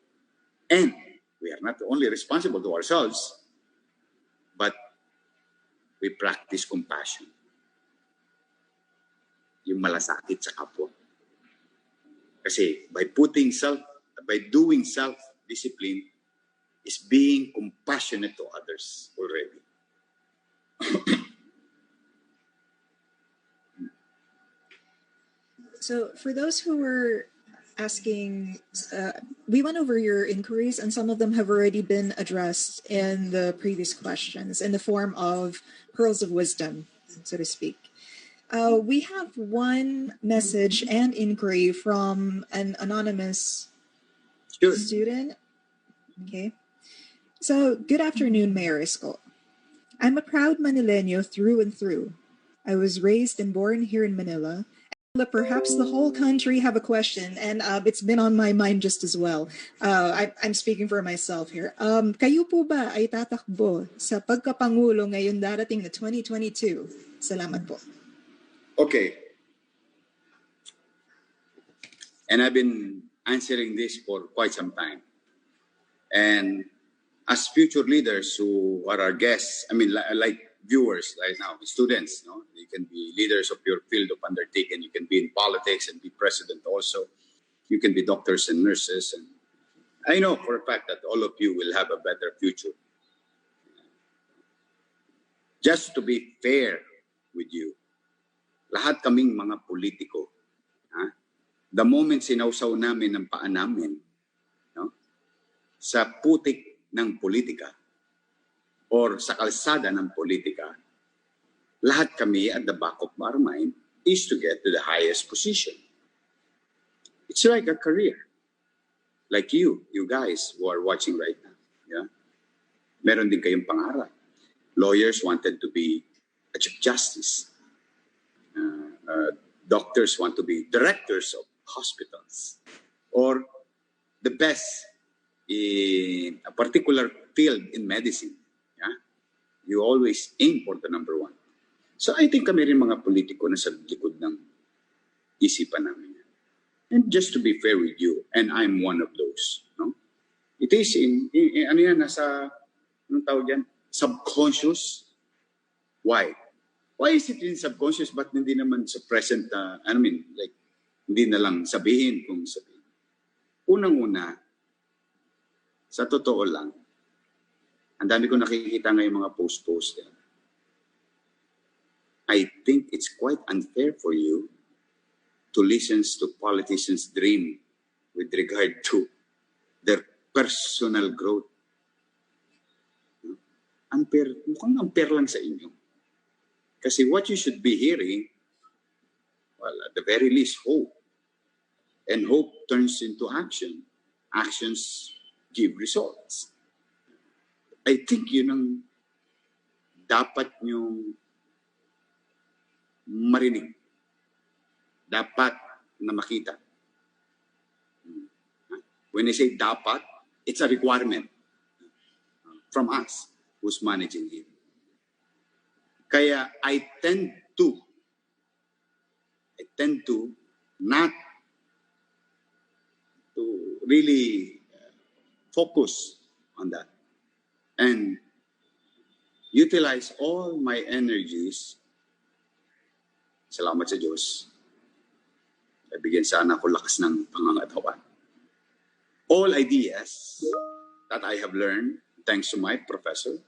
And we are not only responsible to ourselves, but we practice compassion. Yung malasakit sa kapwa. Kasi by doing self-discipline, is being compassionate to others already. So for those who were asking, we went over your inquiries and some of them have already been addressed in the previous questions in the form of pearls of wisdom, so to speak. We have one message and inquiry from an anonymous student. Okay. So, good afternoon, Mayor Isko. I'm a proud Manileño through and through. I was raised and born here in Manila. And perhaps the whole country have a question, and it's been on my mind just as well. I'm speaking for myself here. Kayo po ba ay tatakbo sa pagkapangulo ngayon darating na 2022? Salamat po. Okay. And I've been answering this for quite some time. And as future leaders who are our guests, I mean, like viewers right now, students, no? You can be leaders of your field of undertaking. You can be in politics and be president also. You can be doctors and nurses. And I know for a fact that all of you will have a better future. Just to be fair with you, lahat kaming mga politiko, ha? The moment sinausaw namin ng paa namin, no? Sa putik ng politika or sa kalsada ng politika, lahat kami at the back of our mind is to get to the highest position. It's like a career. Like you guys who are watching right now. Yeah? Meron din kayong pangarap. Lawyers wanted to be a chief justice. Doctors want to be directors of hospitals. Or the best in a particular field in medicine. Yeah? You always aim for the number one. So I think kami rin mga politiko na sa likod ng isipan namin. And just to be fair with you, and I'm one of those, no? It is ano yan, nasa, anong tawag yan? Subconscious. Why? Why is it in subconscious, but hindi naman sa present, like, hindi na lang sabihin kung sabihin. Unang-una, sa totoo lang, ang dami ko nakikita ngayong mga post-post yan. I think it's quite unfair for you to listen to politicians' dream with regard to their personal growth. Unfair, mukhang unfair lang sa inyo. Kasi what you should be hearing, well, at the very least, hope. And hope turns into action. Actions give results. I think yun ang dapat nyong marinig. Dapat na makita. When I say dapat, it's a requirement from us who's managing it. Kaya I tend to not to really focus on that and utilize all my energies. Salamat sa Diyos. Bigyan sana ako lakas ng pangangatawan. All ideas that I have learned, thanks to my professor,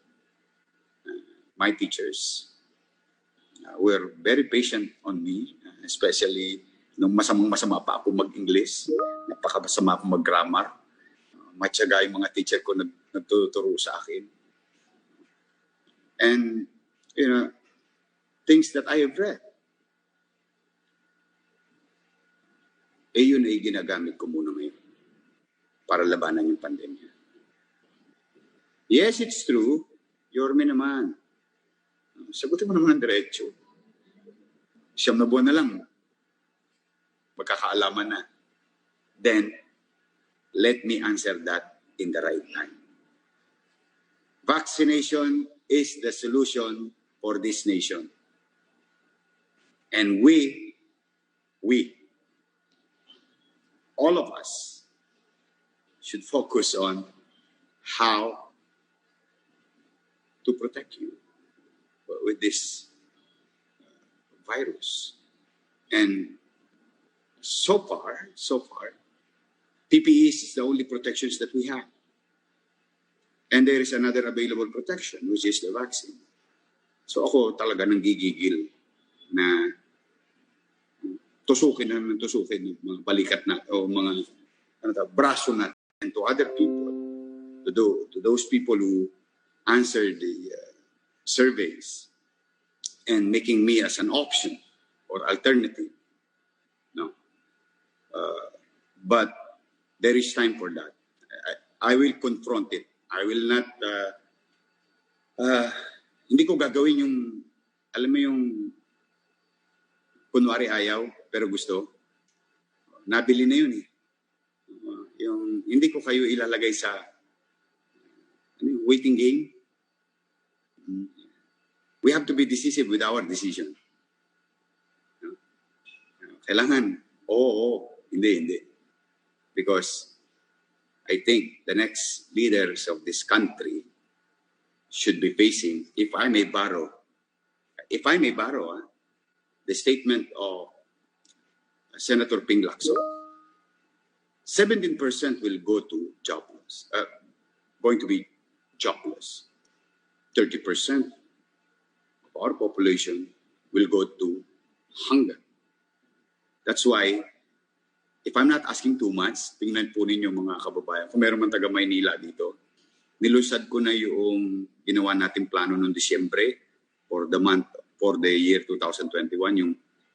my teachers, were very patient on me, especially nung masama pa ako mag-English, napakasama ako mag-grammar. Matyaga yung mga teacher ko nagtuturo sa akin. And, things that I have read, yun ay ginagamit ko muna ngayon para labanan yung pandemya. Yes, it's true. Yorme naman. Sagutin mo naman ng diretso. 9 na buwan na lang. Magkakaalaman na. Then, let me answer that in the right time. Vaccination is the solution for this nation. And we, all of us, should focus on how to protect you with this virus. And so far, PPE is the only protections that we have. And there is another available protection, which is the vaccine. So ako talaga nang gigigil na tusukin mga balikat na o mga braso natin to other people, to those people who answered the surveys and making me as an option or alternative. No, but there is time for that. I will confront it. I will not. Hindi ko gagawin yung, alam mo yung kunwari ayaw, pero gusto. Nabili na yun eh. Yung hindi ko kayo ilalagay sa waiting game. We have to be decisive with our decision. Kailangan, oo, hindi. Because I think the next leaders of this country should be facing, if I may borrow, the statement of Senator Ping Lacson, 17% will go to jobless, going to be jobless. 30% of our population will go to hunger. That's why, if I'm not asking too much, tingnan po ninyo mga kababayan, kung meron man taga Maynila dito, nilusad ko na yung ginawa nating plano noong Disyembre for the year 2021, yung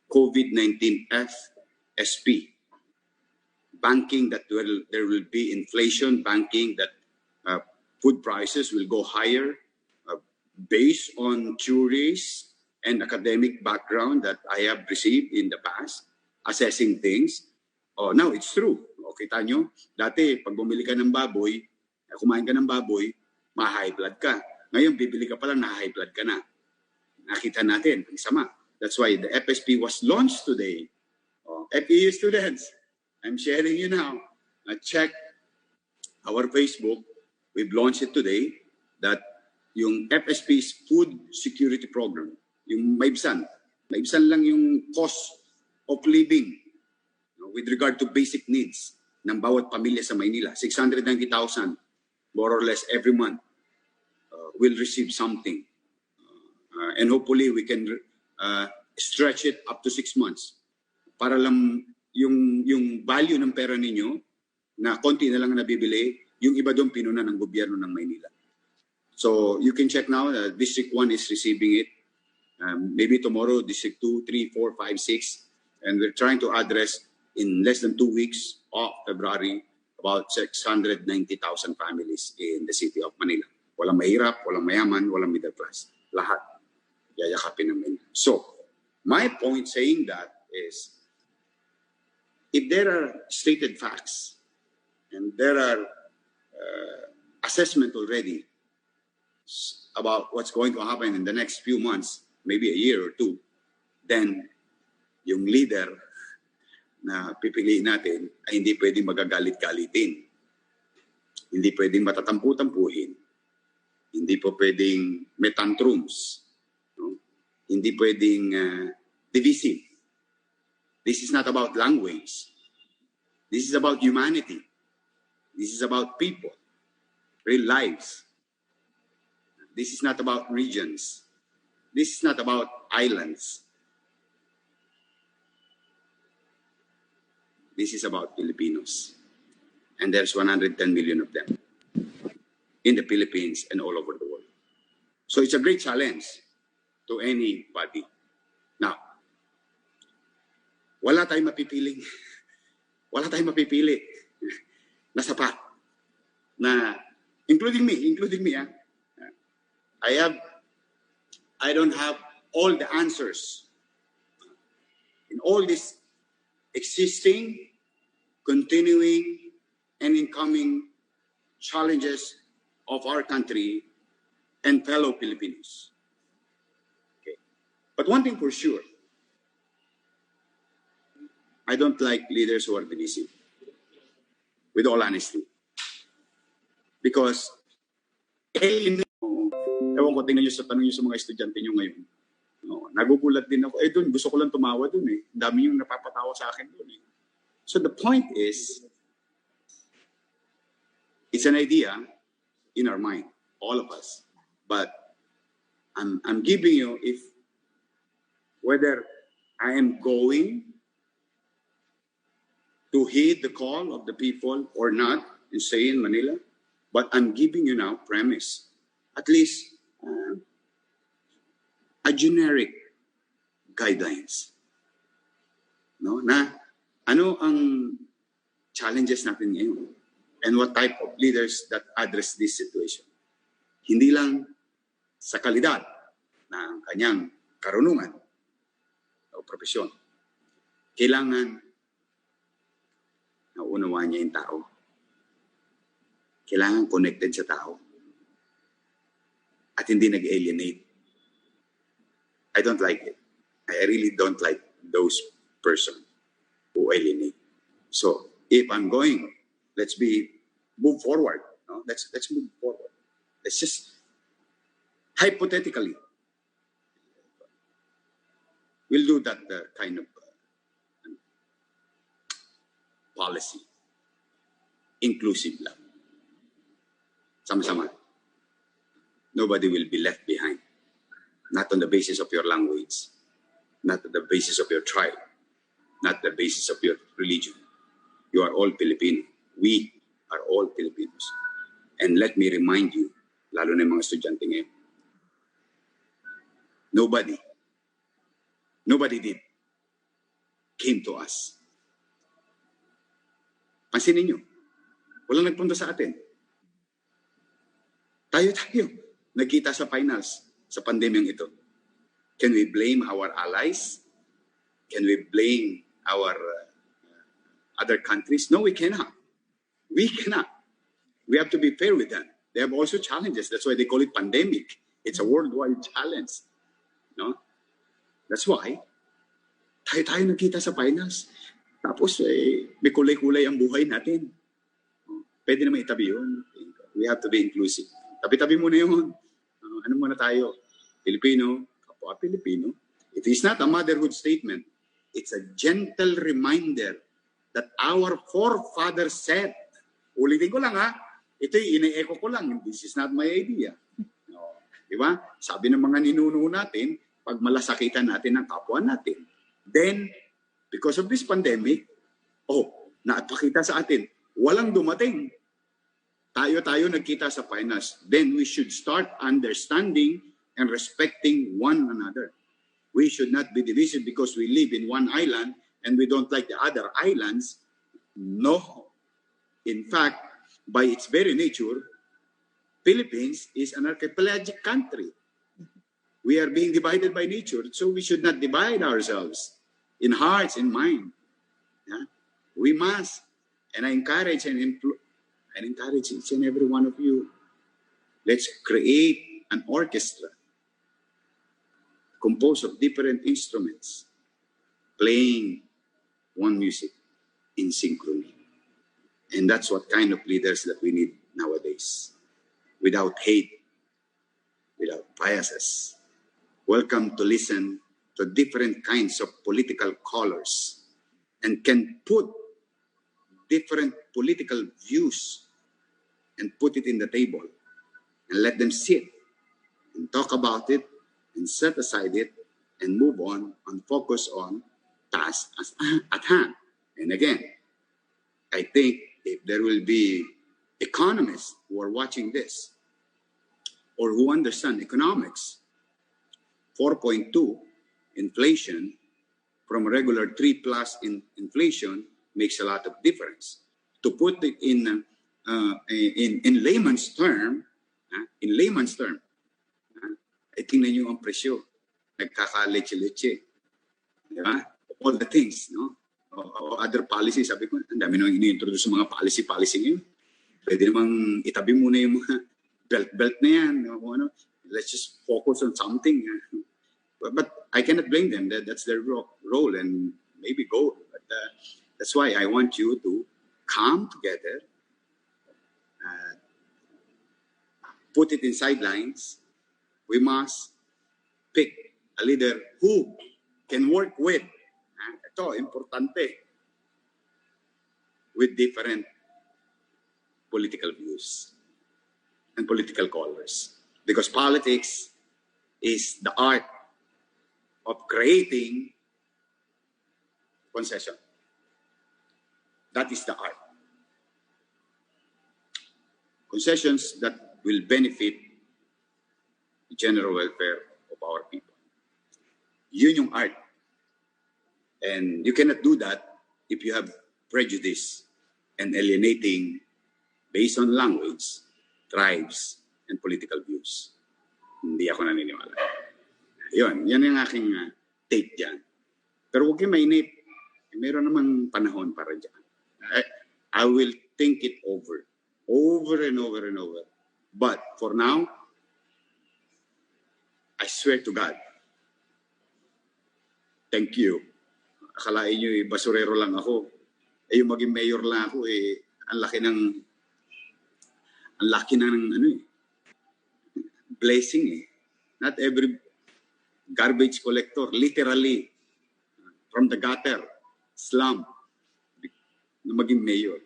COVID-19 FSP. Banking that there will be inflation, banking that food prices will go higher based on theories and academic background that I have received in the past, assessing things. Oh, now it's true. O, kita nyo, dati pag bumili ka ng baboy, kumain ka ng baboy, ma-high blood ka. Ngayon, bibili ka pala, na-high blood ka na. Nakita natin, ang sama. That's why the FSP was launched today. Oh, FEU students, I'm sharing you now. Check our Facebook. We've launched it today that yung FSP's Food Security Program, yung maibsan lang yung cost of living with regard to basic needs ng bawat pamilya sa Maynila. 690,000 more or less every month will receive something. And hopefully we can stretch it up to 6 months para lang yung value ng pera ninyo na konti na lang nabibili, yung iba doon pinuna ng gobyerno ng Maynila. So you can check now, District 1 is receiving it. Maybe tomorrow, District 2, 3, 4, 5, 6. And we're trying to address in less than 2 weeks of February about 690,000 families in the city of Manila. Walang mahirap, walang mayaman, walang middle class. Lahat yayakapin ng Manila. So my point saying that is, if there are stated facts and there are assessment already about what's going to happen in the next few months, maybe a year or two, then yung leader na pipiliin natin ay hindi pwedeng magagalit-galitin. Hindi pwedeng matatampu-tampuhin. Hindi po pwedeng may tantrums. No? Hindi pwedeng divisive. This is not about language. This is about humanity. This is about people, real lives. This is not about regions. This is not about islands. This is about Filipinos. And there's 110 million of them in the Philippines and all over the world. So it's a great challenge to anybody. Now, wala tayong mapipiling. Wala tayong mapipili na sapat. Na, including me, I don't have all the answers in all these existing, continuing, and incoming challenges of our country and fellow Filipinos. Okay. But one thing for sure, I don't like leaders who are divisive, with all honesty. Because, ewan ko, tingnan nyo sa tanong nyo sa mga estudyante nyo ngayon. No, nagugulat din ako. Doon, gusto ko lang tumawa doon eh. Dami yung napapatawa sa akin doon eh. So the point is, it's an idea in our mind, all of us. But I'm giving you, whether I am going to heed the call of the people or not and stay in Manila, but I'm giving you now premise, at least a generic guidelines. No? Na ano ang challenges natin ngayon and what type of leaders that address this situation. Hindi lang sa kalidad ng kanyang karunungan o profesyon. Kailangan naunawaan niya yung tao. Kailangan connected sa tao. At hindi nag-alienate. I don't like it. I really don't like those persons who alienate. So, if I'm going, let's be move forward. No? Let's move forward. Let's just hypothetically, we'll do that kind of policy. Inclusive lang. Sama-sama. Nobody will be left behind. Not on the basis of your language, not on the basis of your tribe, not the basis of your religion. You are all Filipino. We are all Filipinos. And let me remind you, lalo na yung mga estudyante ngayon, nobody did came to us. Pansinin nyo, walang nagpunta sa atin. Tayo, nagkita sa finals sa pandemyang ito. Can we blame our allies? Can we blame our other countries? No, we cannot. We cannot. We have to be fair with them. They have also challenges. That's why they call it pandemic. It's a worldwide challenge. No? That's why tayo nagkita sa finals. Tapos may kulay-kulay ang buhay natin. Pwede naman itabi yun. We have to be inclusive. Tabi-tabi muna yun. Ano muna tayo? Filipino, kapwa Filipino. It is not a motherhood statement. It's a gentle reminder that our forefathers said. Ulitin ko lang ha. Ito'y ine-echo ko lang. This is not my idea. No. Diba? Sabi ng mga ninuno natin, pag malasakitan natin ang kapwa natin. Then, because of this pandemic, napakita sa atin, walang dumating. Tayo nagkita sa finals. Then we should start understanding and respecting one another. We should not be divisive because we live in one island and we don't like the other islands. No. In fact, by its very nature, Philippines is an archipelagic country. We are being divided by nature, so we should not divide ourselves in hearts and mind. Yeah? We must. And I encourage each and every one of you, let's create an orchestra composed of different instruments, playing one music in synchrony. And that's what kind of leaders that we need nowadays. Without hate, without biases. Welcome to listen to different kinds of political colors and can put different political views and put it in the table and let them sit and talk about it and set aside it and move on and focus on tasks at hand. And again, I think if there will be economists who are watching this or who understand economics, 4.2 inflation from regular 3+ in inflation makes a lot of difference. To put it in layman's term, ay tingnan nyo ang presyo. Nagkaka-leche-leche. Diba? All the things, no? O other policies, sabi ko, ang dami nang ini-introduce mga policy ngayon. Pwede namang itabi muna yung mga belt na yan. Ano? Let's just focus on something. But I cannot blame them. That's their role and maybe goal. But that's why I want you to come together, put it in sidelines. We must pick a leader who can work with, ito, importante, with different political views and political colors. Because politics is the art of creating concession. That is the art. Concessions that will benefit the general welfare of our people. Yun yung art. And you cannot do that if you have prejudice and alienating based on language, tribes, and political views. Hindi ako naniniwala. Yan yung aking take dyan. Pero huwag kayong mainip. Meron namang panahon para dyan. I will think it over and over and over. But for now, I swear to God, thank you. Akalain nyo, basurero lang ako. Yung maging mayor lang ako, ang laki ng Ang laki na ng blessing eh. Not every garbage collector, literally, from the gutter, slum, na maging mayor.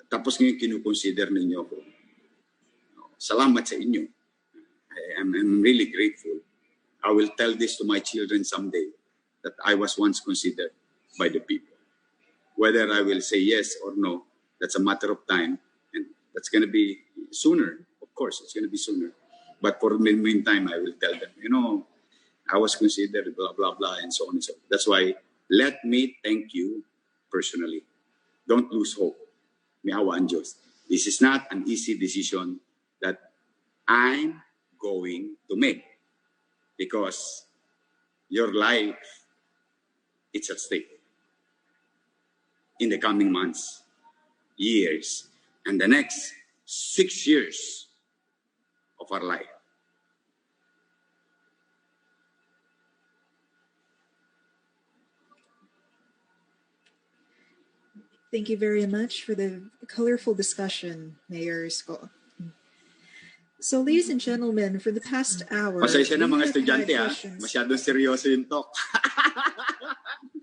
Tapos ngayon kinukonsider ninyo ako. Salamat sa inyo. I'm really grateful. I will tell this to my children someday, that I was once considered by the people. Whether I will say yes or no, that's a matter of time. And that's going to be sooner. Of course, it's going to be sooner. But for the meantime, I will tell them, I was considered blah, blah, blah, and so on and so on. That's why, let me thank you personally. Don't lose hope. May awa ang Diyos. This is not an easy decision that I'm going to make, because your life, it's at stake in the coming months, years, and the next 6 years of our life. Thank you very much for the colorful discussion, Mayor Isko. So, ladies and gentlemen, for the past hour... Pasensya na mga we have estudyante had ha. questions. Masyadong seryoso yung talk.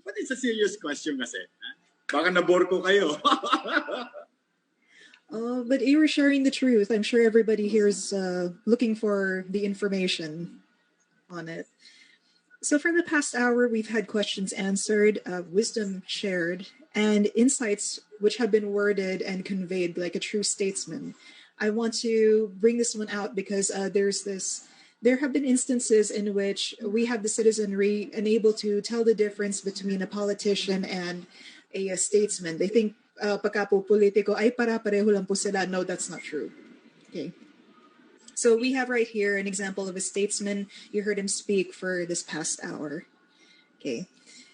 But it's a serious question kasi. Baka nabore ko kayo. But you were sharing the truth. I'm sure everybody here is looking for the information on it. So for the past hour, we've had questions answered, wisdom shared, and insights which have been worded and conveyed like a true statesman. I want to bring this one out because there have been instances in which we have the citizenry unable to tell the difference between a politician and a statesman. They think pagka po politiko ay para-pareho lang po sila. No, that's not true. Okay. So we have right here an example of a statesman. You heard him speak for this past hour. Okay.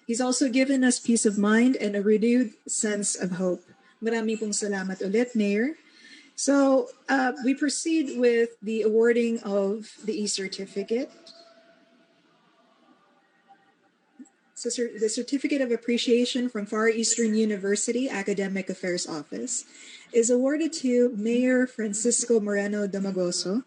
He's also given us peace of mind and a renewed sense of hope. Marami pong salamat ulit, Mayor. So we proceed with the awarding of the e-certificate. So the Certificate of Appreciation from Far Eastern University Academic Affairs Office is awarded to Mayor Francisco Moreno Damagoso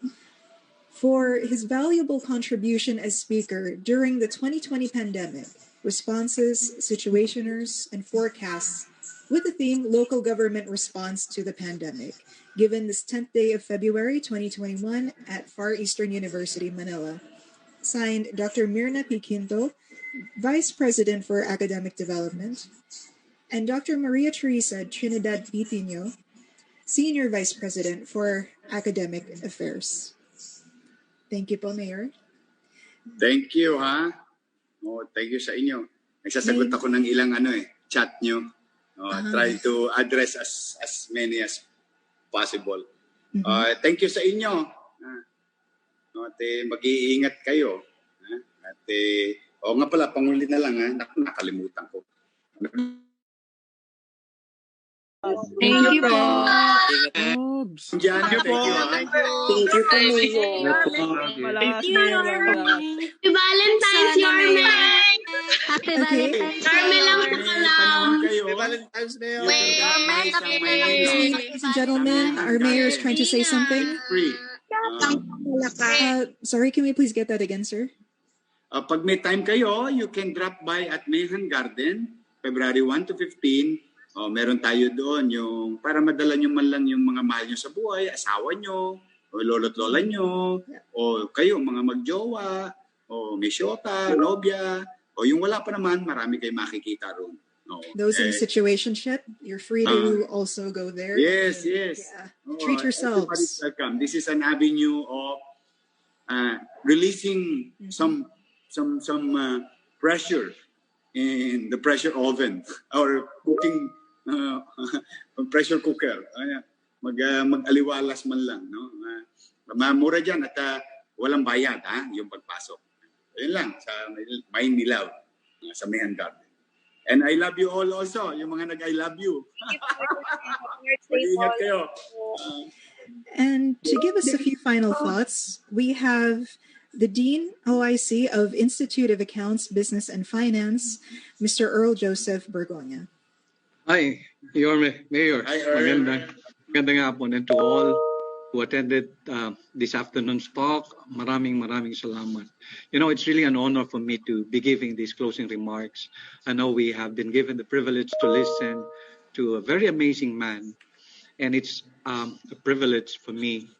for his valuable contribution as speaker during the 2020 pandemic, responses, situationers, and forecasts with the theme Local Government Response to the Pandemic, given this 10th day of February 2021 at Far Eastern University, Manila. Signed, Dr. Mirna P. Quinto, Vice President for Academic Development, and Dr. Maria Teresa Trinidad Pitino, Senior Vice President for Academic Affairs. Thank you po, Mayor. Thank you, ha? Thank you sa inyo. Nagsasagot ako ng ilang chat nyo. Try to address as many as possible. Thank you sa inyo. Mag-iingat kayo. Nga pala, pangulit na lang, nakalimutan ko. Thank you po. Diyan, thank you. Thank you po, Thank you, Happy Valentine's, Yorme! Happy Okay. Yorme lang po kalam. Happy Valentine's Day. Ladies and gentlemen, our mayor is trying to say something. Free. Sorry, can we please get that again, sir? Pag may time kayo, you can drop by at Mayhan Garden, February 1 to 15. Meron tayo doon yung para madala nyo man lang yung mga mahal nyo sa buhay, asawa nyo, o lolo't lola nyo, o kayo mga magjowa, o may syota, nobya, o yung wala pa naman, marami kayo makikita roon. Those in situationship, you're free to also go there. Yes. Yeah. Treat yourselves. Everybody's welcome. This is an avenue of releasing some pressure in the pressure oven or cooking pressure cooker. Mag-aliwalas man lang, no? Mura diyan at walang bayad, yung pagpasok. Ayun lang sa May Nilaw sa Mayhan Garden. And I love you all also, yung mga nag-I love you. Mag-ingat kayo. And to give us a few final thoughts, we have the Dean OIC of Institute of Accounts, Business and Finance, Mr. Earl Joseph Bergonia. Hi, Yorme, Mayor. Hi, Earl. Magandang hapon, and to all who attended this afternoon's talk, maraming salamat. You know, it's really an honor for me to be giving these closing remarks. I know we have been given the privilege to listen to a very amazing man, and it's a privilege for me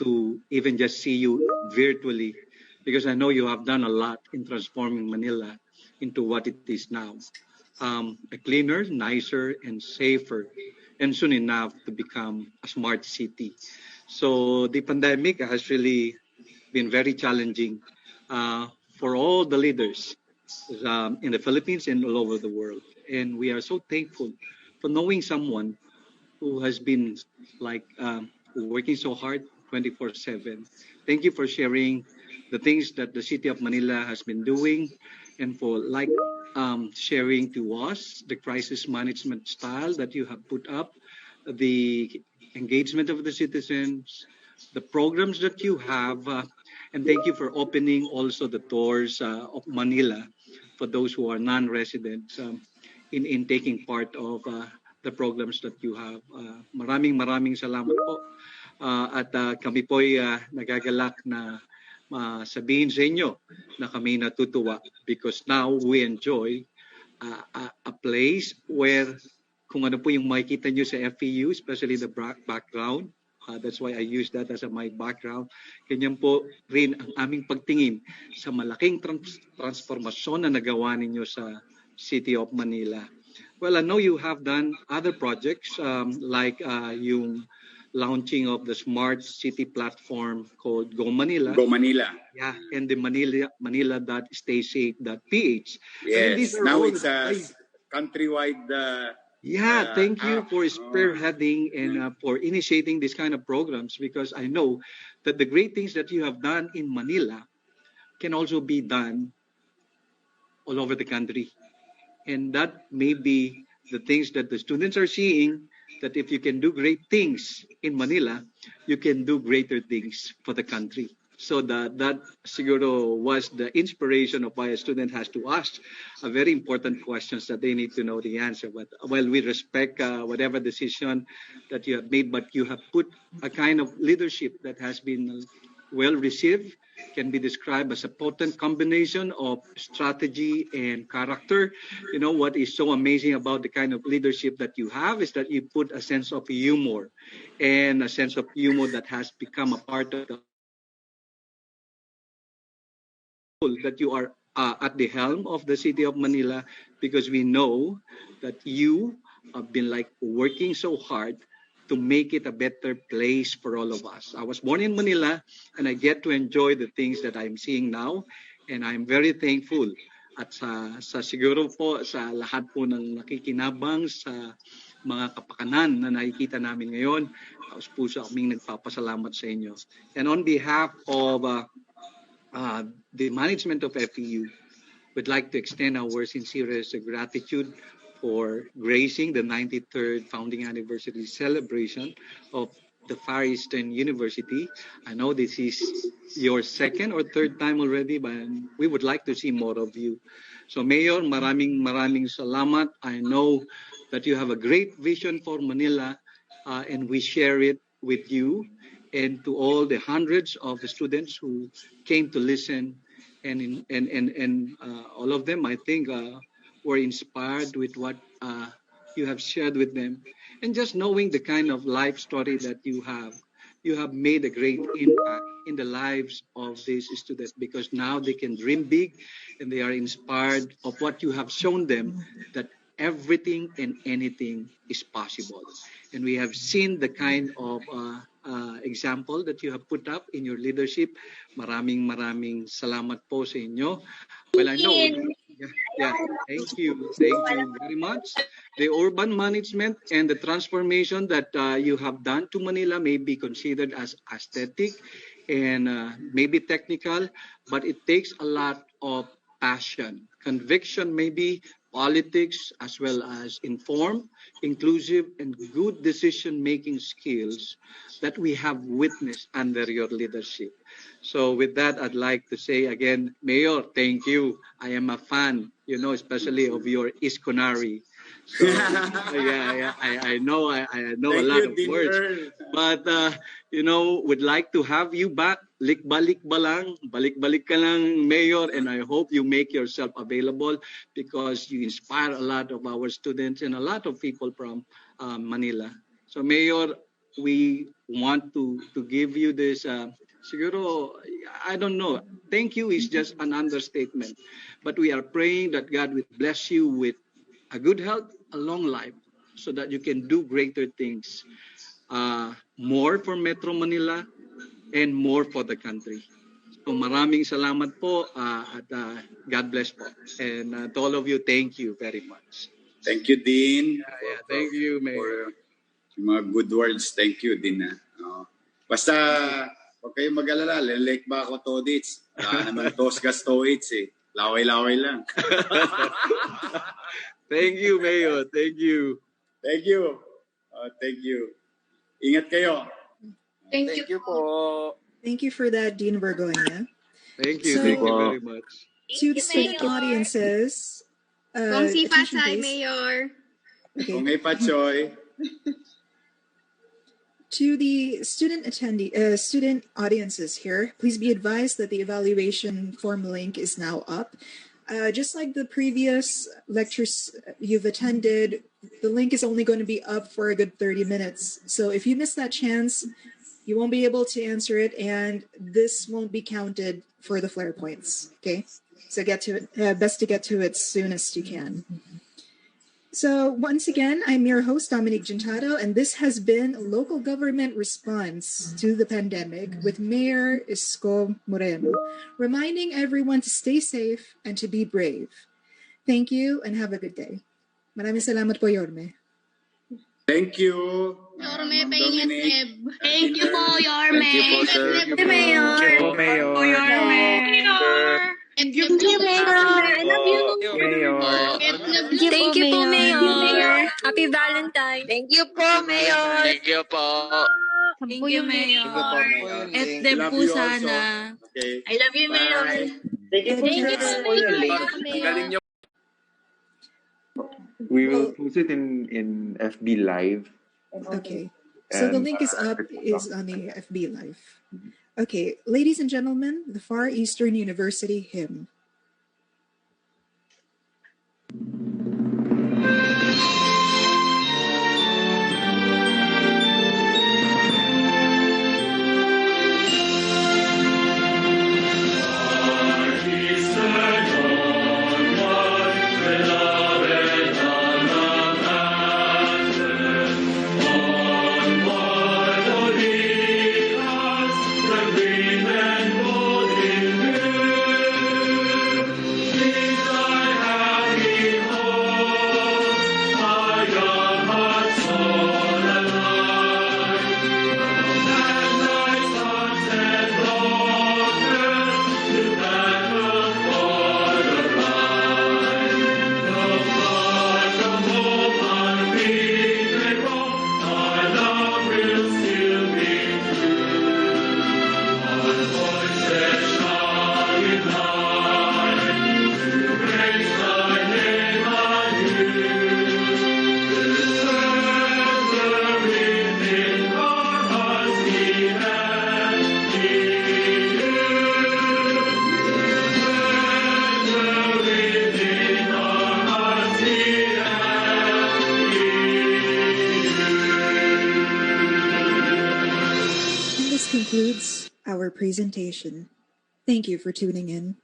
to even just see you virtually, because I know you have done a lot in transforming Manila into what it is now. A cleaner, nicer, and safer, and soon enough to become a smart city. So the pandemic has really been very challenging for all the leaders in the Philippines and all over the world. And we are so thankful for knowing someone who has been like working so hard 24/7. Thank you for sharing the things that the city of Manila has been doing, and for sharing to us the crisis management style that you have put up, the engagement of the citizens, the programs that you have, and thank you for opening also the doors of Manila for those who are non-residents in taking part of the programs that you have. Maraming salamat po. At kami po'y nagagalak na sabihin sa inyo na kami natutuwa, because now we enjoy a place where kung ano po yung makikita nyo sa FEU, especially the background, that's why I use that as my background. Ganyan po rin ang aming pagtingin sa malaking transformasyon na nagawa ninyo sa City of Manila. Well, I know you have done other projects like yung launching of the smart city platform called Go Manila. Go Manila. Yeah, and the Manila.staysafe.ph. Yes, now it's a countrywide. Thank you for spearheading and for initiating these kind of programs, because I know that the great things that you have done in Manila can also be done all over the country. And that may be the things that the students are seeing, that if you can do great things in Manila, you can do greater things for the country. So that siguro was the inspiration of why a student has to ask a very important questions that they need to know the answer. But while we respect whatever decision that you have made, but you have put a kind of leadership that has been well received, can be described as a potent combination of strategy and character. You know, what is so amazing about the kind of leadership that you have is that you put a sense of humor, and a sense of humor that has become a part of the that you are at the helm of the city of Manila, because we know that you have been like working so hard to make it a better place for all of us. I was born in Manila, and I get to enjoy the things that I'm seeing now, and I'm very thankful. At sa siguro po sa lahat po ng nakikinabang sa mga kapakanan na nakikita namin ngayon, taos puso kaming nagpapasalamat sa inyo. And on behalf of the management of FEU, we'd like to extend our sincerest gratitude for gracing the 93rd founding anniversary celebration of the Far Eastern University. I know this is your second or third time already, but we would like to see more of you. So Mayor, maraming salamat. I know that you have a great vision for Manila, and we share it with you and to all the hundreds of the students who came to listen, and all of them, I think, were inspired with what you have shared with them. And just knowing the kind of life story that you have made a great impact in the lives of these students, because now they can dream big, and they are inspired of what you have shown them, that everything and anything is possible. And we have seen the kind of example that you have put up in your leadership. Maraming salamat po sa inyo. Well, I know. Yeah, thank you very much. The urban management and the transformation that you have done to Manila may be considered as aesthetic and maybe technical, but it takes a lot of passion, conviction, maybe politics, as well as informed, inclusive, and good decision-making skills that we have witnessed under your leadership. So with that, I'd like to say again, Mayor, thank you. I am a fan, especially of your Iskonari. So, I know a lot of words. But, would like to have you back. Balik ka lang, Mayor, and I hope you make yourself available because you inspire a lot of our students and a lot of people from Manila. So, Mayor, we want to give you this, siguro, I don't know, thank you is just an understatement. But we are praying that God will bless you with a good health, a long life, so that you can do greater things, more for Metro Manila and more for the country. So maraming salamat po at God bless po. And to all of you, thank you very much. Thank you, Dean. Thank you, Mayor. For yung mga good words. Thank you, Dean. Basta, huwag kayong mag-alala. Lelek ba ako todits? Wala naman tos gas toits eh. Laway-laway lang. Thank you, Mayor. Thank you. Thank you. Thank you. Ingat kayo. Thank you po. Thank you for that, Dean Bergonia. Thank you. Thank you very much. To the student audiences, Kongsi attention, Pasay, please. Mayor. Okay. Kung may patsoy. To the student audiences here, please be advised that the evaluation form link is now up. Just like the previous lectures you've attended, the link is only going to be up for a good 30 minutes. So if you miss that chance, you won't be able to answer it, and this won't be counted for the flare points. Okay, so get to it. Best to get to it as soon as you can. So once again, I'm your host, Dominic Gintado, and this has been Local Government Response to the Pandemic with Mayor Isko Moreno, reminding everyone to stay safe and to be brave. Thank you and have a good day. Maraming salamat po, Yorme. Thank you. Yorme, Dominic. Thank you po, Yorme. Thank you po, sir. Thank you, Mayor. Thank you po, Mayor. Thank you, Mayor. I love you. Mayor. Thank you po, Mayor. Happy Valentine. Thank you po, Mayor. Thank you po. Thank you, Mayor. Thank you po, Mayor. At dem Love po you also. sana. Okay. I love you, Mayor. Thank you, Mayor. We will post it in FB Live. Okay, so the link is up, is on the FB Live. Okay, ladies and gentlemen, the Far Eastern University hymn. Concludes our presentation. Thank you for tuning in.